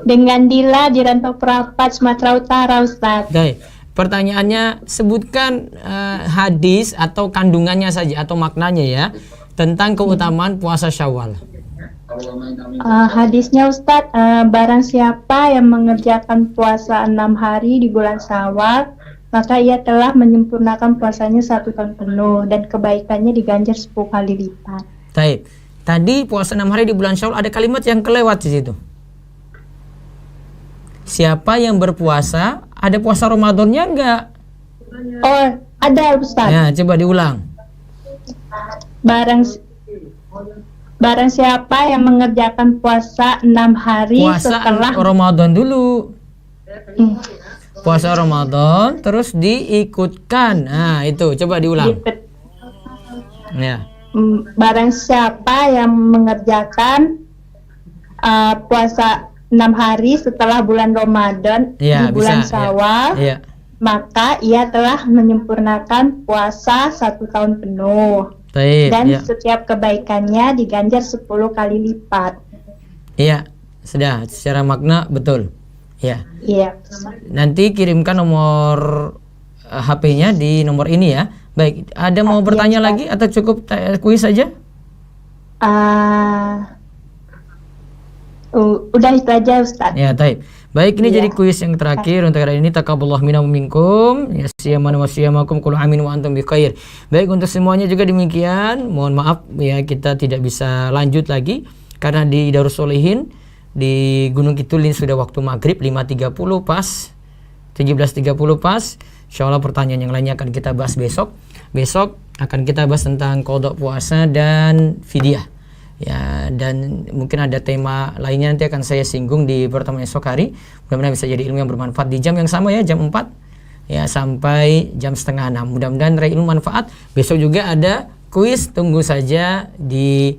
Dengan Dila di Rantau Perapat, Sumatera Utara Ustaz. Baik. Pertanyaannya, sebutkan hadis atau kandungannya saja atau maknanya ya tentang keutamaan puasa Syawal. Hadisnya Ustaz, barang siapa yang mengerjakan puasa 6 hari di bulan Syawal, maka ia telah menyempurnakan puasanya 1 tahun penuh dan kebaikannya diganjar 10 kali lipat. Baik. Tadi puasa 6 hari di bulan Syawal ada kalimat yang kelewat di situ. Siapa yang berpuasa, ada puasa Ramadannya enggak? Oh, ada Ustaz. Ya, coba diulang. Barang siapa yang mengerjakan puasa 6 hari Puasa setelah Ramadan dulu. Puasa Ramadan terus diikutkan. Nah, itu coba diulang. Ya. Barang siapa yang mengerjakan puasa 6 hari setelah bulan Ramadan di bulan Syawal, maka ia telah menyempurnakan puasa 1 tahun penuh. Dan setiap kebaikannya diganjar 10 kali lipat. Iya, sudah secara makna betul. Ya. Iya. Nanti kirimkan nomor HP-nya di nomor ini ya. Baik, ada mau bertanya lagi atau cukup kuis saja? Udah itu aja Ustaz. Ya, baik, ini jadi kuis yang terakhir untuk hari ini. Taqabbalallahu minna minkum. Ya siyamana wa siyamakum kullu amin wa antum bikhair. Baik, untuk semuanya juga demikian. Mohon maaf ya, kita tidak bisa lanjut lagi karena di Darussolihin di Gunung Kidul sudah waktu maghrib 5.30 pas, 17.30 pas. Insyaallah pertanyaan yang lainnya akan kita bahas besok. Besok akan kita bahas tentang qada puasa dan fidyah. Ya, dan mungkin ada tema lainnya nanti akan saya singgung di pertemuan esok hari. Mudah-mudahan bisa jadi ilmu yang bermanfaat di jam yang sama ya, jam 4 ya sampai jam 5:30. Mudah-mudahan dari ilmu manfaat. Besok juga ada kuis, tunggu saja di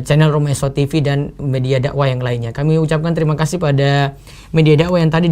channel Romo Eso TV dan media dakwah yang lainnya. Kami ucapkan terima kasih pada media dakwah yang tadi